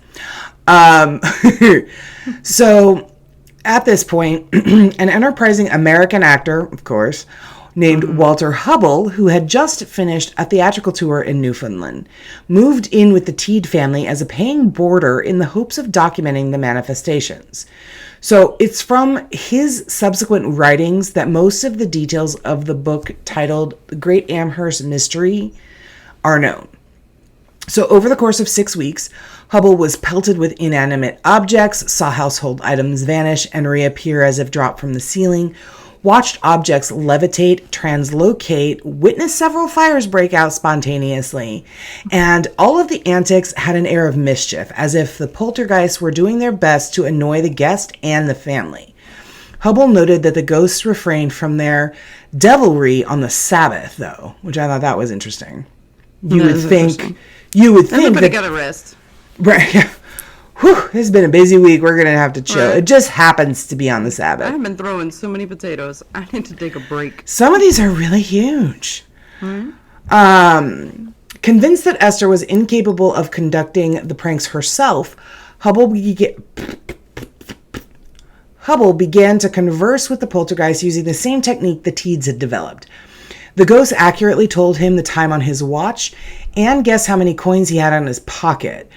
So, at this point, an enterprising American actor, of course, named Walter Hubble, who had just finished a theatrical tour in Newfoundland, moved in with the Teed family as a paying boarder in the hopes of documenting the manifestations. So it's from his subsequent writings that most of the details of the book titled The Great Amherst Mystery are known. So over the course of 6 weeks, Hubble was pelted with inanimate objects, saw household items vanish and reappear as if dropped from the ceiling, watched objects levitate, translocate, witnessed several fires break out spontaneously, and all of the antics had an air of mischief, as if the poltergeists were doing their best to annoy the guest and the family. Hubble noted that the ghosts refrained from their devilry on the Sabbath, though, which I thought that was interesting. You would think Everybody got a rest. Right, yeah. Whew, this has been a busy week. We're going to have to chill. Right. It just happens to be on the Sabbath. I've been throwing so many potatoes. I need to take a break. Some of these are really huge. Convinced that Esther was incapable of conducting the pranks herself, Hubble began to converse with the poltergeist using the same technique the Teeds had developed. The ghost accurately told him the time on his watch and guessed how many coins he had in his pocket.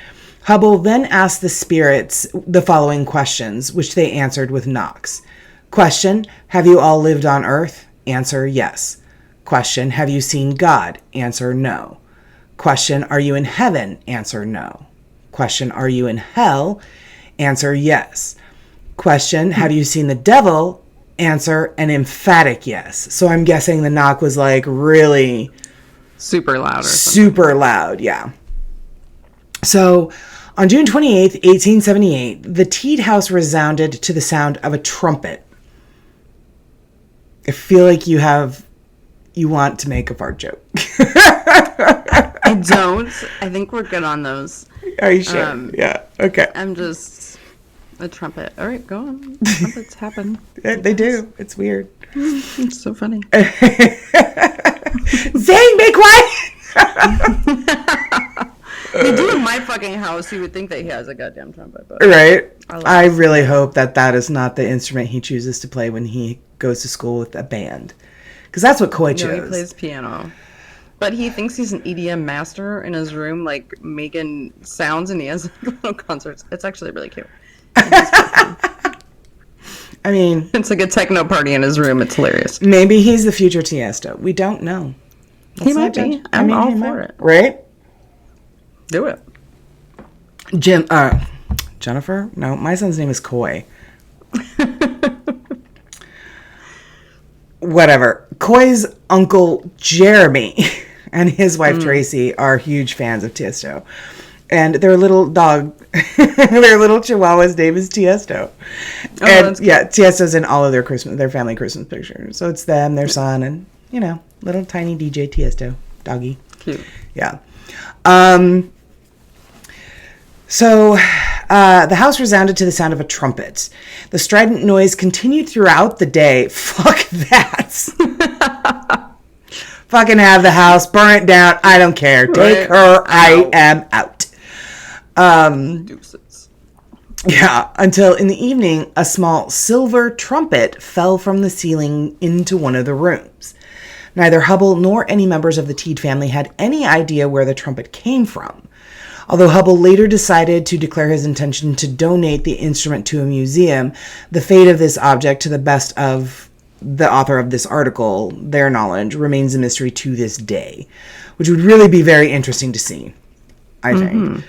Hubble then asked the spirits the following questions, which they answered with knocks. Question, have you all lived on Earth? Answer, yes. Question, have you seen God? Answer, no. Question, are you in heaven? Answer, no. Question, are you in hell? Answer, yes. Question, have you seen the devil? Answer, an emphatic yes. So I'm guessing the knock was like really... super loud or something. Super loud, yeah. So... on June 28th, 1878, the Teed house resounded to the sound of a trumpet. I feel like you want to make a fart joke. I don't. I think we're good on those. Are you sure? Yeah. Okay. I'm just a trumpet. All right, go on. Trumpets happen. They do. It's weird. It's so funny. Zane, be quiet! They do in my fucking house. You would think that he has a goddamn trumpet. But right. I really hope that is not the instrument he chooses to play when he goes to school with a band. Because that's what Coy chose. No, he plays piano. But he thinks he's an EDM master in his room, like, making sounds, and he has little concerts. It's actually really cute. I mean... it's like a techno party in his room. It's hilarious. Maybe he's the future Tiesto. We don't know. He might be. I'm all for it. Right? Do it. Jennifer? No, my son's name is Coy. Whatever. Coy's uncle Jeremy and his wife Tracy are huge fans of Tiesto. And their little dog, their little Chihuahua's name is Tiesto. Oh, and yeah, Tiesto's in all of their family Christmas pictures. So it's them, their son, and, little tiny DJ Tiesto doggy. Cute. Yeah. So the house resounded to the sound of a trumpet. The strident noise continued throughout the day. Fuck that. Fucking have the house, burn it down. I don't care. Take her. I am out. Deuces. Yeah, until in the evening, a small silver trumpet fell from the ceiling into one of the rooms. Neither Hubble nor any members of the Teed family had any idea where the trumpet came from. Although Hubble later decided to declare his intention to donate the instrument to a museum, the fate of this object, to the best of the author of this article, their knowledge, remains a mystery to this day, which would really be very interesting to see, I think.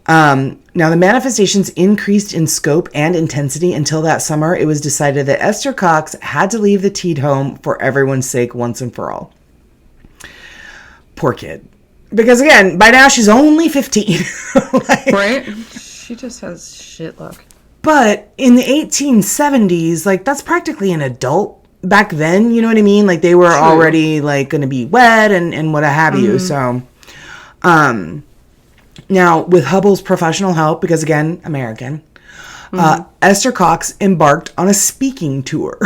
Now, the manifestations increased in scope and intensity until that summer it was decided that Esther Cox had to leave the Teed home for everyone's sake once and for all. Poor kid. Because, again, by now she's only 15. Right? She just has shit luck. But in the 1870s, that's practically an adult back then. You know what I mean? They were already, going to be wed and what have you. So, now, with Hubble's professional help, because, again, American, Esther Cox embarked on a speaking tour.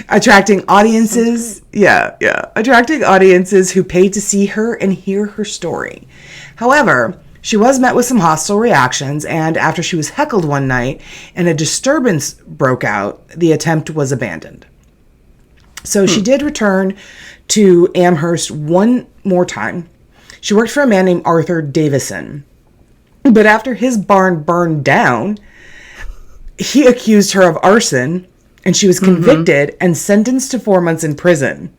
Attracting audiences. Yeah. Attracting audiences who paid to see her and hear her story. However, she was met with some hostile reactions, and after she was heckled one night and a disturbance broke out, the attempt was abandoned. So she did return to Amherst one more time. She worked for a man named Arthur Davison. But after his barn burned down, he accused her of arson, and she was convicted and sentenced to 4 months in prison.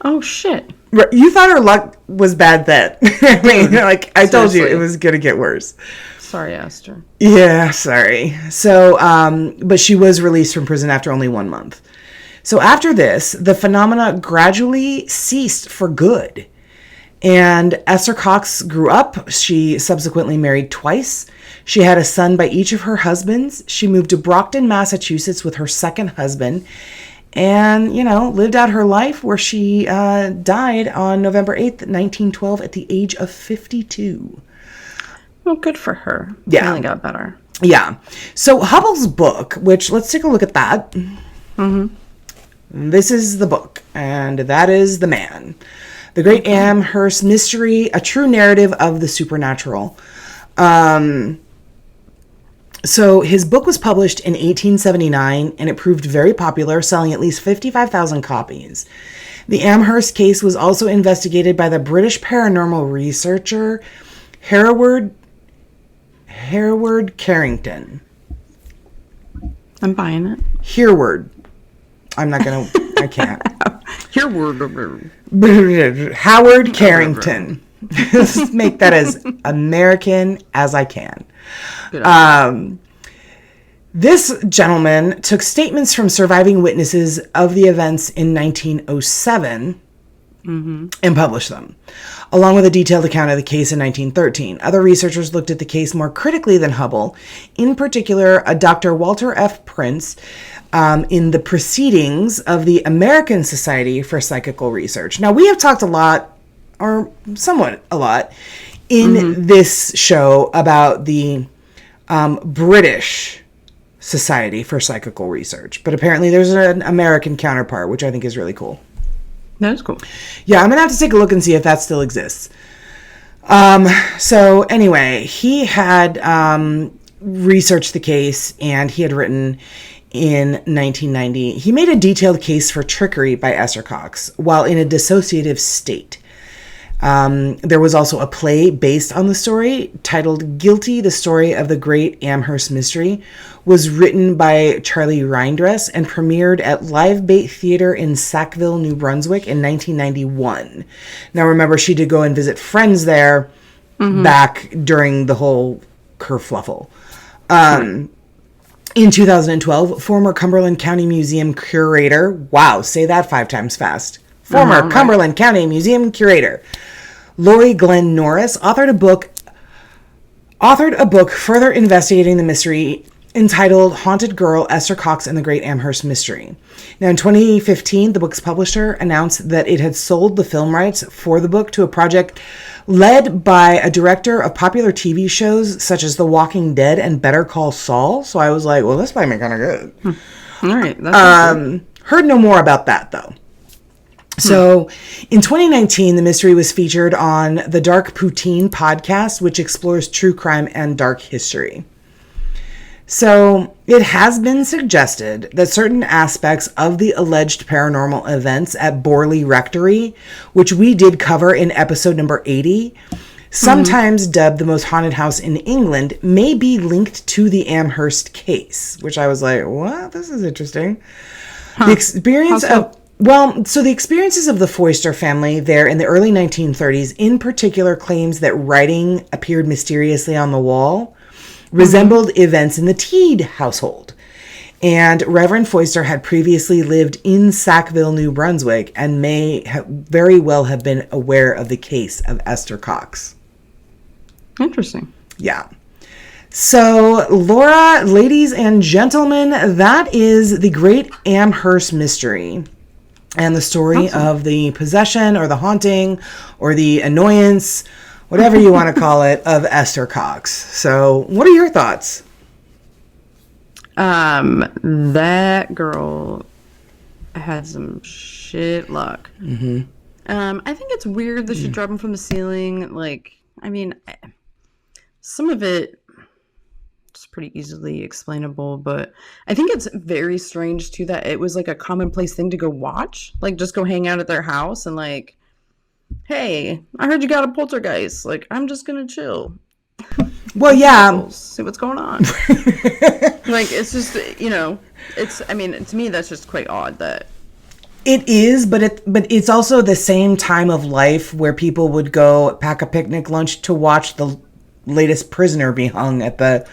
Oh, shit. You thought her luck was bad then. I mean, like, I told you it was going to get worse. Sorry, Esther. Yeah, sorry. So, but she was released from prison after only 1 month. So after this, the phenomena gradually ceased for good. And Esther Cox grew up. She subsequently married twice. She had a son by each of her husbands. She moved to Brockton, Massachusetts with her second husband. And, lived out her life, where she died on November 8th, 1912 at the age of 52. Well, good for her. Yeah. Finally got better. Yeah. So Hubbell's book, which, let's take a look at that. Mm-hmm. This is the book, and that is the man. The Great Amherst Mystery, a true narrative of the supernatural. So his book was published in 1879, and it proved very popular, selling at least 55,000 copies. The Amherst case was also investigated by the British paranormal researcher Hereward Carrington. I'm buying it. Hereward. I'm not going to... I can't. Hereward. Howard Carrington. Let's make that as American as I can. This gentleman took statements from surviving witnesses of the events in 1907 and published them, along with a detailed account of the case in 1913. Other researchers looked at the case more critically than Hubbell. In particular, Dr. Walter F. Prince, in the Proceedings of the American Society for Psychical Research. Now, we have talked a lot, or somewhat a lot, in this show about the British Society for Psychical Research. But apparently there's an American counterpart, which I think is really cool. That is cool. Yeah, I'm going to have to take a look and see if that still exists. So anyway, he had researched the case, and he had written in 1990, he made a detailed case for trickery by Esther Cox while in a dissociative state. There was also a play based on the story titled Guilty, the Story of the Great Amherst Mystery, was written by Charlie Reindress and premiered at Live Bait Theater in Sackville, New Brunswick in 1991. Now remember, she did go and visit friends there back during the whole kerfluffle. In 2012, former Cumberland County Museum curator, wow, say that 5 times fast. Former Cumberland County Museum curator Lori Glenn Norris authored a book further investigating the mystery entitled Haunted Girl, Esther Cox and the Great Amherst Mystery. Now, in 2015, the book's publisher announced that it had sold the film rights for the book to a project led by a director of popular TV shows such as The Walking Dead and Better Call Saul. So I was like, well, this might be kind of good. All right. That's heard no more about that, though. So in 2019, the mystery was featured on the Dark Poutine podcast, which explores true crime and dark history. So it has been suggested that certain aspects of the alleged paranormal events at Borley Rectory, which we did cover in episode number 80, sometimes dubbed the most haunted house in England, may be linked to the Amherst case, which I was like, what? This is interesting. The experience of... Well, so the experiences of the Foister family there in the early 1930s, in particular, claims that writing appeared mysteriously on the wall resembled events in the Teed household. And Reverend Foister had previously lived in Sackville, New Brunswick, and may very well have been aware of the case of Esther Cox. interesting. Yeah. So, Laura, ladies and gentlemen, that is the Great Amherst Mystery. And the story of the possession or the haunting or the annoyance, whatever you want to call it, of Esther Cox. So what are your thoughts? That girl had some shit luck. Mm-hmm. I think it's weird that she dropped him from the ceiling. Like, I mean, some of it is pretty easily explainable, but I think it's very strange too that it was like a commonplace thing to go watch, like just go hang out at their house and like, hey, I heard you got a poltergeist. Like, I'm just gonna chill. Well, yeah. See what's going on. Like, it's just, it's, I mean, to me, that's just quite odd that. It is, but it's also the same time of life where people would go pack a picnic lunch to watch the latest prisoner be hung at the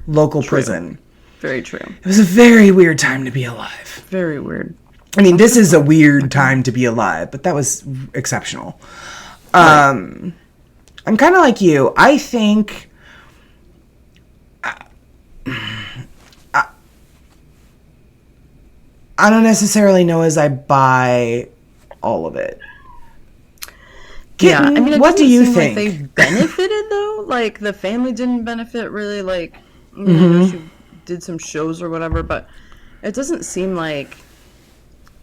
local prison. Very true. It was a very weird time to be alive. Very weird. I mean, this is a weird time to be alive, but that was exceptional. Right. I'm kind of like you. I think I don't necessarily know as I buy all of it. I mean, what do you think? Like they benefited though. Like the family didn't benefit really. Like she did some shows or whatever, but it doesn't seem like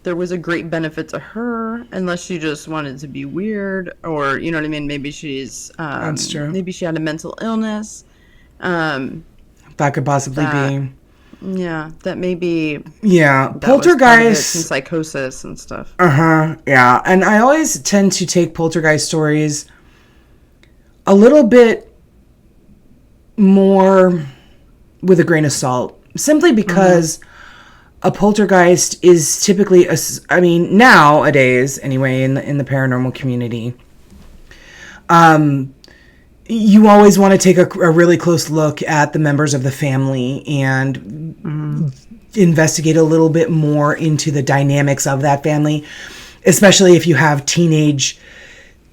there was a great benefit to her, unless she just wanted to be weird, or you know what I mean. Maybe she's that's true. Maybe she had a mental illness. That could possibly be. Yeah, that maybe. Yeah, poltergeist and psychosis and stuff. Yeah, and I always tend to take poltergeist stories a little bit more with a grain of salt, simply because a poltergeist is typically nowadays anyway in the paranormal community. You always want to take a really close look at the members of the family and investigate a little bit more into the dynamics of that family, especially if you have teenage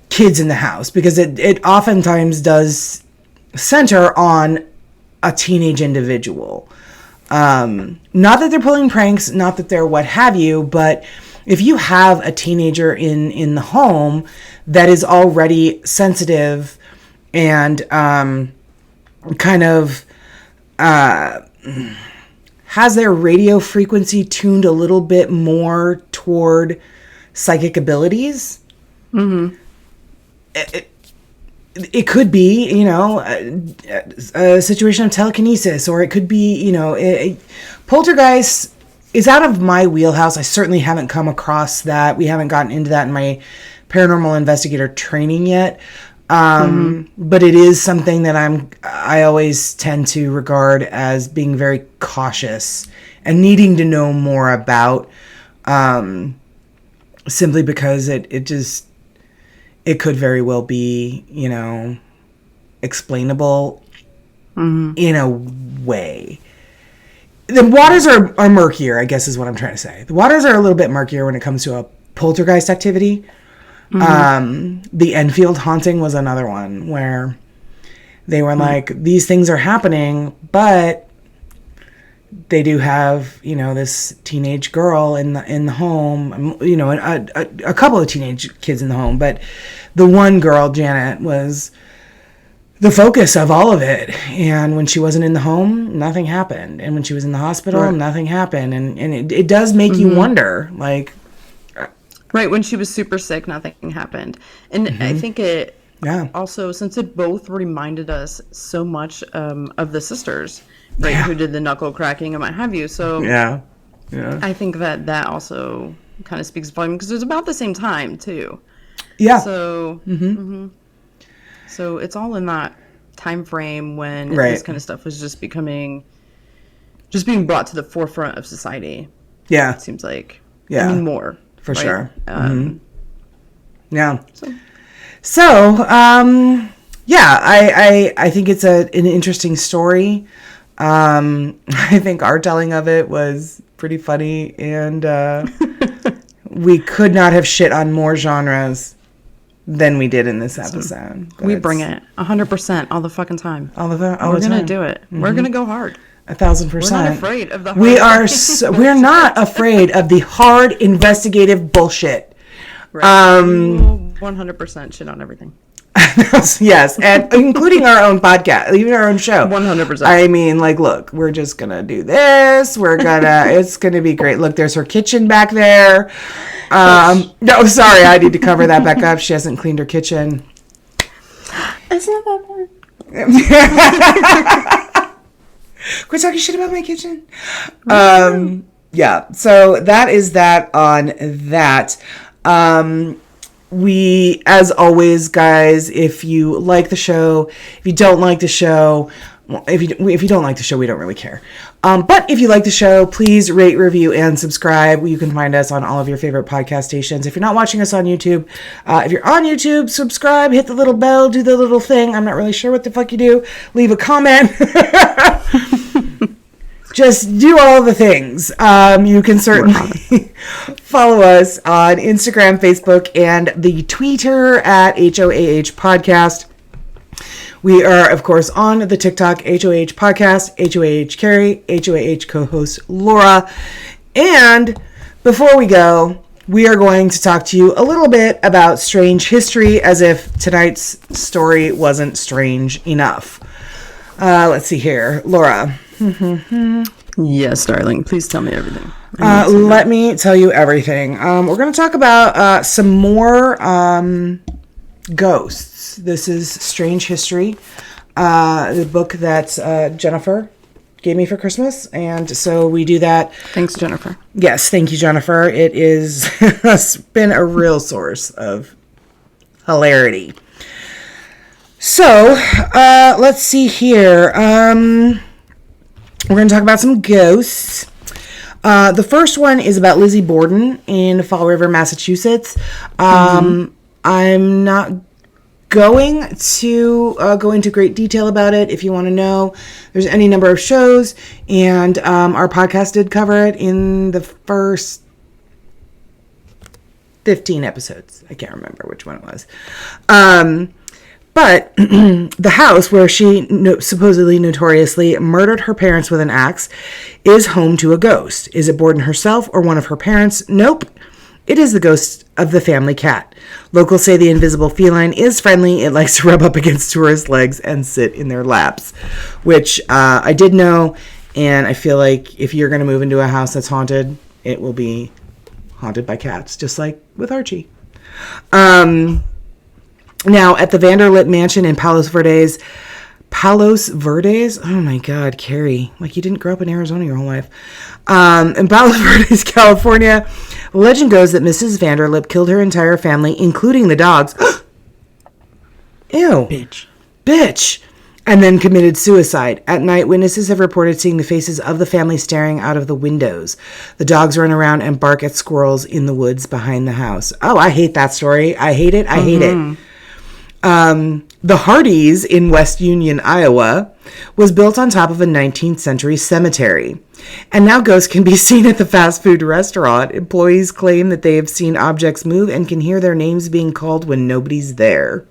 kids in the house, because it oftentimes does center on a teenage individual. Not that they're pulling pranks, not that they're what have you, but if you have a teenager in the home that is already sensitive and kind of has their radio frequency tuned a little bit more toward psychic abilities. It could be, a situation of telekinesis, or it could be, poltergeist is out of my wheelhouse. I certainly haven't come across that. We haven't gotten into that in my paranormal investigator training yet. But it is something that I always tend to regard as being very cautious and needing to know more about, simply because it could very well be, explainable in a way. The waters are murkier, I guess is what I'm trying to say. The waters are a little bit murkier when it comes to a poltergeist activity. The Enfield haunting was another one where they were like, these things are happening, but they do have, this teenage girl in the home, a couple of teenage kids in the home, but the one girl, Janet, was the focus of all of it. And when she wasn't in the home, nothing happened. And when she was in the hospital, nothing happened. And it does make you wonder, like... Right, when she was super sick, nothing happened. And I think it also, since it both reminded us so much of the sisters, right, who did the knuckle cracking and what have you. So I think that also kind of speaks volume, because it was about the same time, too. Yeah. So, so it's all in that time frame when this kind of stuff was just being brought to the forefront of society. Yeah. It seems like. Yeah. I mean, more. For sure. Yeah. So, I think it's an interesting story. I think our telling of it was pretty funny, and we could not have shit on more genres than we did in this episode. We bring it 100% all the fucking time. We're going to do it. We're going to go hard. 1,000%. We're not afraid of the hard. We're not afraid of the hard investigative bullshit. Right. 100% shit on everything. Yes, and including our own podcast, even our own show. 100%. I mean, like, look, we're just gonna do this. It's gonna be great. Look, there's her kitchen back there. No, sorry, I need to cover that back up. She hasn't cleaned her kitchen. It's not that bad. Quit talking shit about my kitchen. Yeah, so that is that on that. We, as always, guys, if you like the show, if you don't like the show, if you don't like the show, we don't really care. But if you like the show, please rate, review, and subscribe. You can find us on all of your favorite podcast stations. If you're not watching us on YouTube, if you're on YouTube, subscribe, hit the little bell, do the little thing. I'm not really sure what the fuck you do. Leave a comment. Just do all the things. You can certainly follow us on Instagram, Facebook, and the Twitter at HOAH Podcast. We are, of course, on the TikTok, HOAH Podcast, HOAH Carrie, HOAH co-host Laura. And before we go, we are going to talk to you a little bit about strange history, as if tonight's story wasn't strange enough. Let's see here. Laura. Yes, darling. Please tell me everything. Let me tell you everything. We're going to talk about some more ghosts. This is Strange History, the book that Jennifer gave me for Christmas. And so we do that. Thanks, Jennifer. Yes, thank you, Jennifer. It is it's been a real source of hilarity. So, let's see here. We're going to talk about some ghosts. The first one is about Lizzie Borden in Fall River, Massachusetts. I'm not going to go into great detail about it. If you want to know, there's any number of shows, and our podcast did cover it in the first 15 episodes. I can't remember which one it was. But the house where she supposedly notoriously murdered her parents with an axe is home to a ghost. Is it Borden herself or one of her parents? Nope. It is the ghost of the family cat. Locals say the invisible feline is friendly. It likes to rub up against tourists' legs and sit in their laps, which I did know. And I feel like if you're going to move into a house that's haunted, it will be haunted by cats, just like with Archie. Now, at the Vanderlip Mansion in Palos Verdes, oh my God, Carrie, like you didn't grow up in Arizona your whole life. In Palos Verdes, California, legend goes that Mrs. Vanderlip killed her entire family, including the dogs. Ew. Bitch. And then committed suicide. At night, witnesses have reported seeing the faces of the family staring out of the windows. The dogs run around and bark at squirrels in the woods behind the house. Oh, I hate that story. I hate it. I hate it. The Hardys in West Union, Iowa, was built on top of a 19th century cemetery. And now ghosts can be seen at the fast food restaurant. Employees claim that they have seen objects move and can hear their names being called when nobody's there.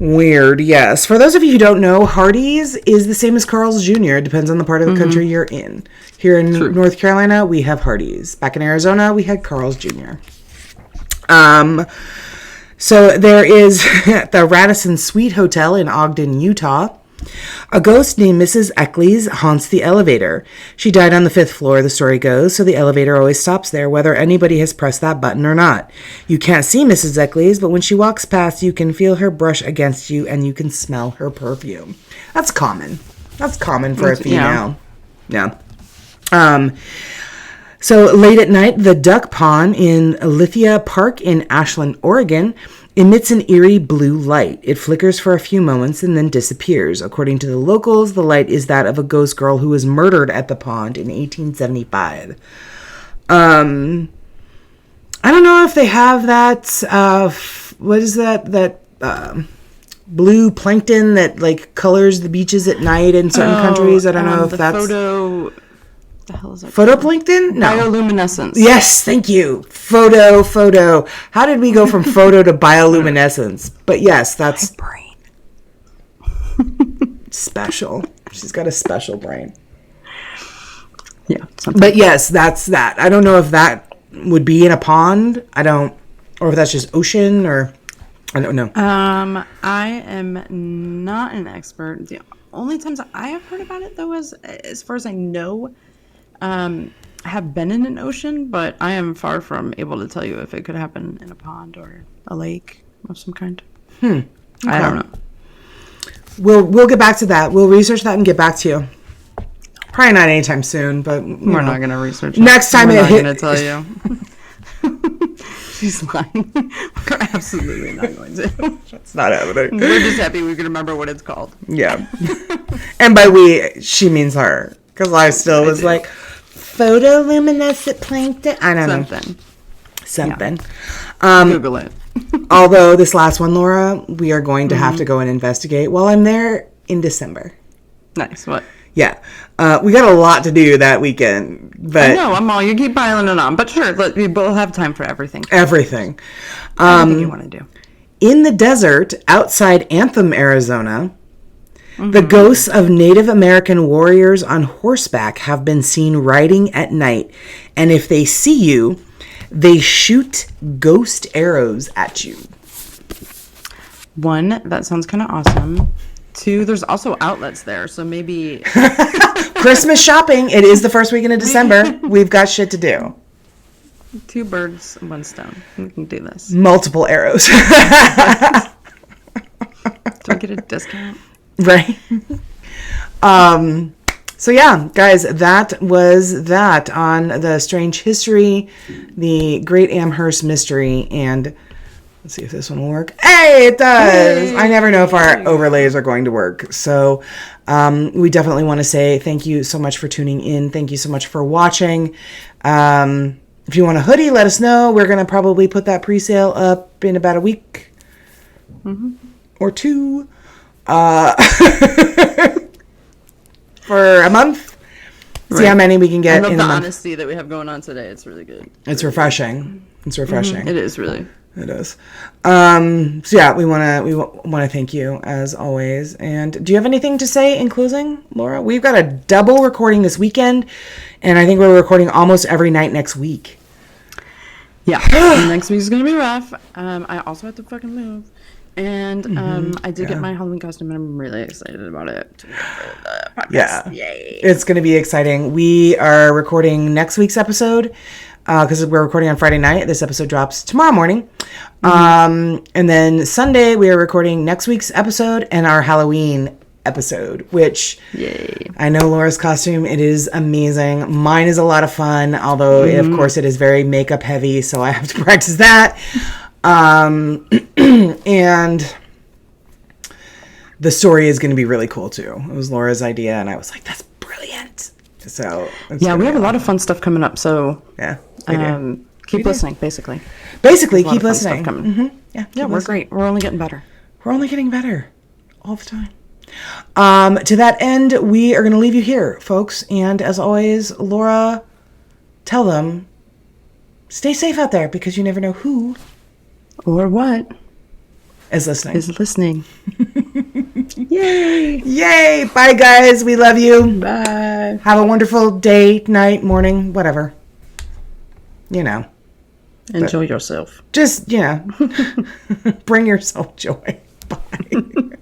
Weird, yes. For those of you who don't know, Hardee's is the same as Carl's Jr. It depends on the part of the country you're in. Here in North Carolina, we have Hardee's. Back in Arizona, we had Carl's Jr. So there is at the Radisson Suite Hotel in Ogden, Utah. A ghost named Mrs. Eccles haunts the elevator. She died on the 5th floor, the story goes, so the elevator always stops there, whether anybody has pressed that button or not. You can't see Mrs. Eccles, but when she walks past, you can feel her brush against you, and you can smell her perfume. That's common. That's common for a female. Yeah. So late at night, the duck pond in Lithia Park in Ashland, Oregon, emits an eerie blue light. It flickers for a few moments and then disappears. According to the locals, the light is that of a ghost girl who was murdered at the pond in 1875. I don't know if they have that, what is that blue plankton that like colors the beaches at night in certain countries. I don't know if that's... The hell is that? Photoplankton? No. Bioluminescence. Yes, thank you. Photo. How did we go from photo to bioluminescence? But yes, that's... My brain. Special. She's got a special brain. Yeah. But yes, that's that. I don't know if that would be in a pond. Or if that's just ocean or... I don't know. I am not an expert. The only times I have heard about it, though, is as far as I know, have been in an ocean, but I am far from able to tell you if it could happen in a pond or a lake of some kind. Okay. I don't know. We'll get back to that. We'll research that and get back to you. Probably not anytime soon, but We're not going to research it. Next time We're it not hit, going to tell you. She's lying. We're absolutely not going to. it's not happening. We're just happy we can remember what it's called. Yeah. And by we, she means her. Because I still was like, photoluminescent plankton. I don't know. Something. Yeah. Google it. Although this last one, Laura, we are going to have to go and investigate while I'm there in December. Nice. What? Yeah. We got a lot to do that weekend. But I know, I'm all, you keep piling it on. But sure, we both have time for everything. Everything. Everything you want to do. In the desert outside Anthem, Arizona, the ghosts of Native American warriors on horseback have been seen riding at night. And if they see you, they shoot ghost arrows at you. 1, that sounds kind of awesome. 2, there's also outlets there, so maybe... Christmas shopping. It is the first weekend of December. We've got shit to do. 2 birds, 1 stone. We can do this. Multiple arrows. Do I get a discount? Right. So yeah, guys, that was that on the strange history, the Great Amherst mystery, and let's see if this one will work. Hey, it does. Hey. I never know if our overlays are going to work. So we definitely want to say thank you so much for tuning in. Thank you so much for watching. If you want a hoodie, let us know. We're going to probably put that pre-sale up in about a week or 2. For a month. See how many we can get I love in the a month. honesty that we have going on today. It's really good. It's refreshing. It's refreshing. It is really. It is. So yeah, we want to thank you as always. And do you have anything to say in closing, Laura? We've got a double recording this weekend, and I think we're recording almost every night next week. Yeah, next week's gonna be rough. I also have to fucking move. And I did get my Halloween costume, and I'm really excited about it. Yeah. Yay. It's going to be exciting. We are recording next week's episode because we're recording on Friday night. This episode drops tomorrow morning. And then Sunday, we are recording next week's episode and our Halloween episode, which I know Laura's costume. It is amazing. Mine is a lot of fun, although, of course, it is very makeup heavy, so I have to practice that. And the story is going to be really cool too. It was Laura's idea, and I was like, "That's brilliant!" So yeah, we have a lot of fun stuff coming up. So yeah, keep listening. Basically, keep listening. Yeah, we're great. We're only getting better. We're only getting better all the time. To that end, we are going to leave you here, folks. And as always, Laura, tell them, stay safe out there because you never know who. Or what? Is listening. Yay! Yay! Bye, guys. We love you. Bye. Have a wonderful day, night, morning, whatever. You know. Enjoy yourself. Just, bring yourself joy. Bye.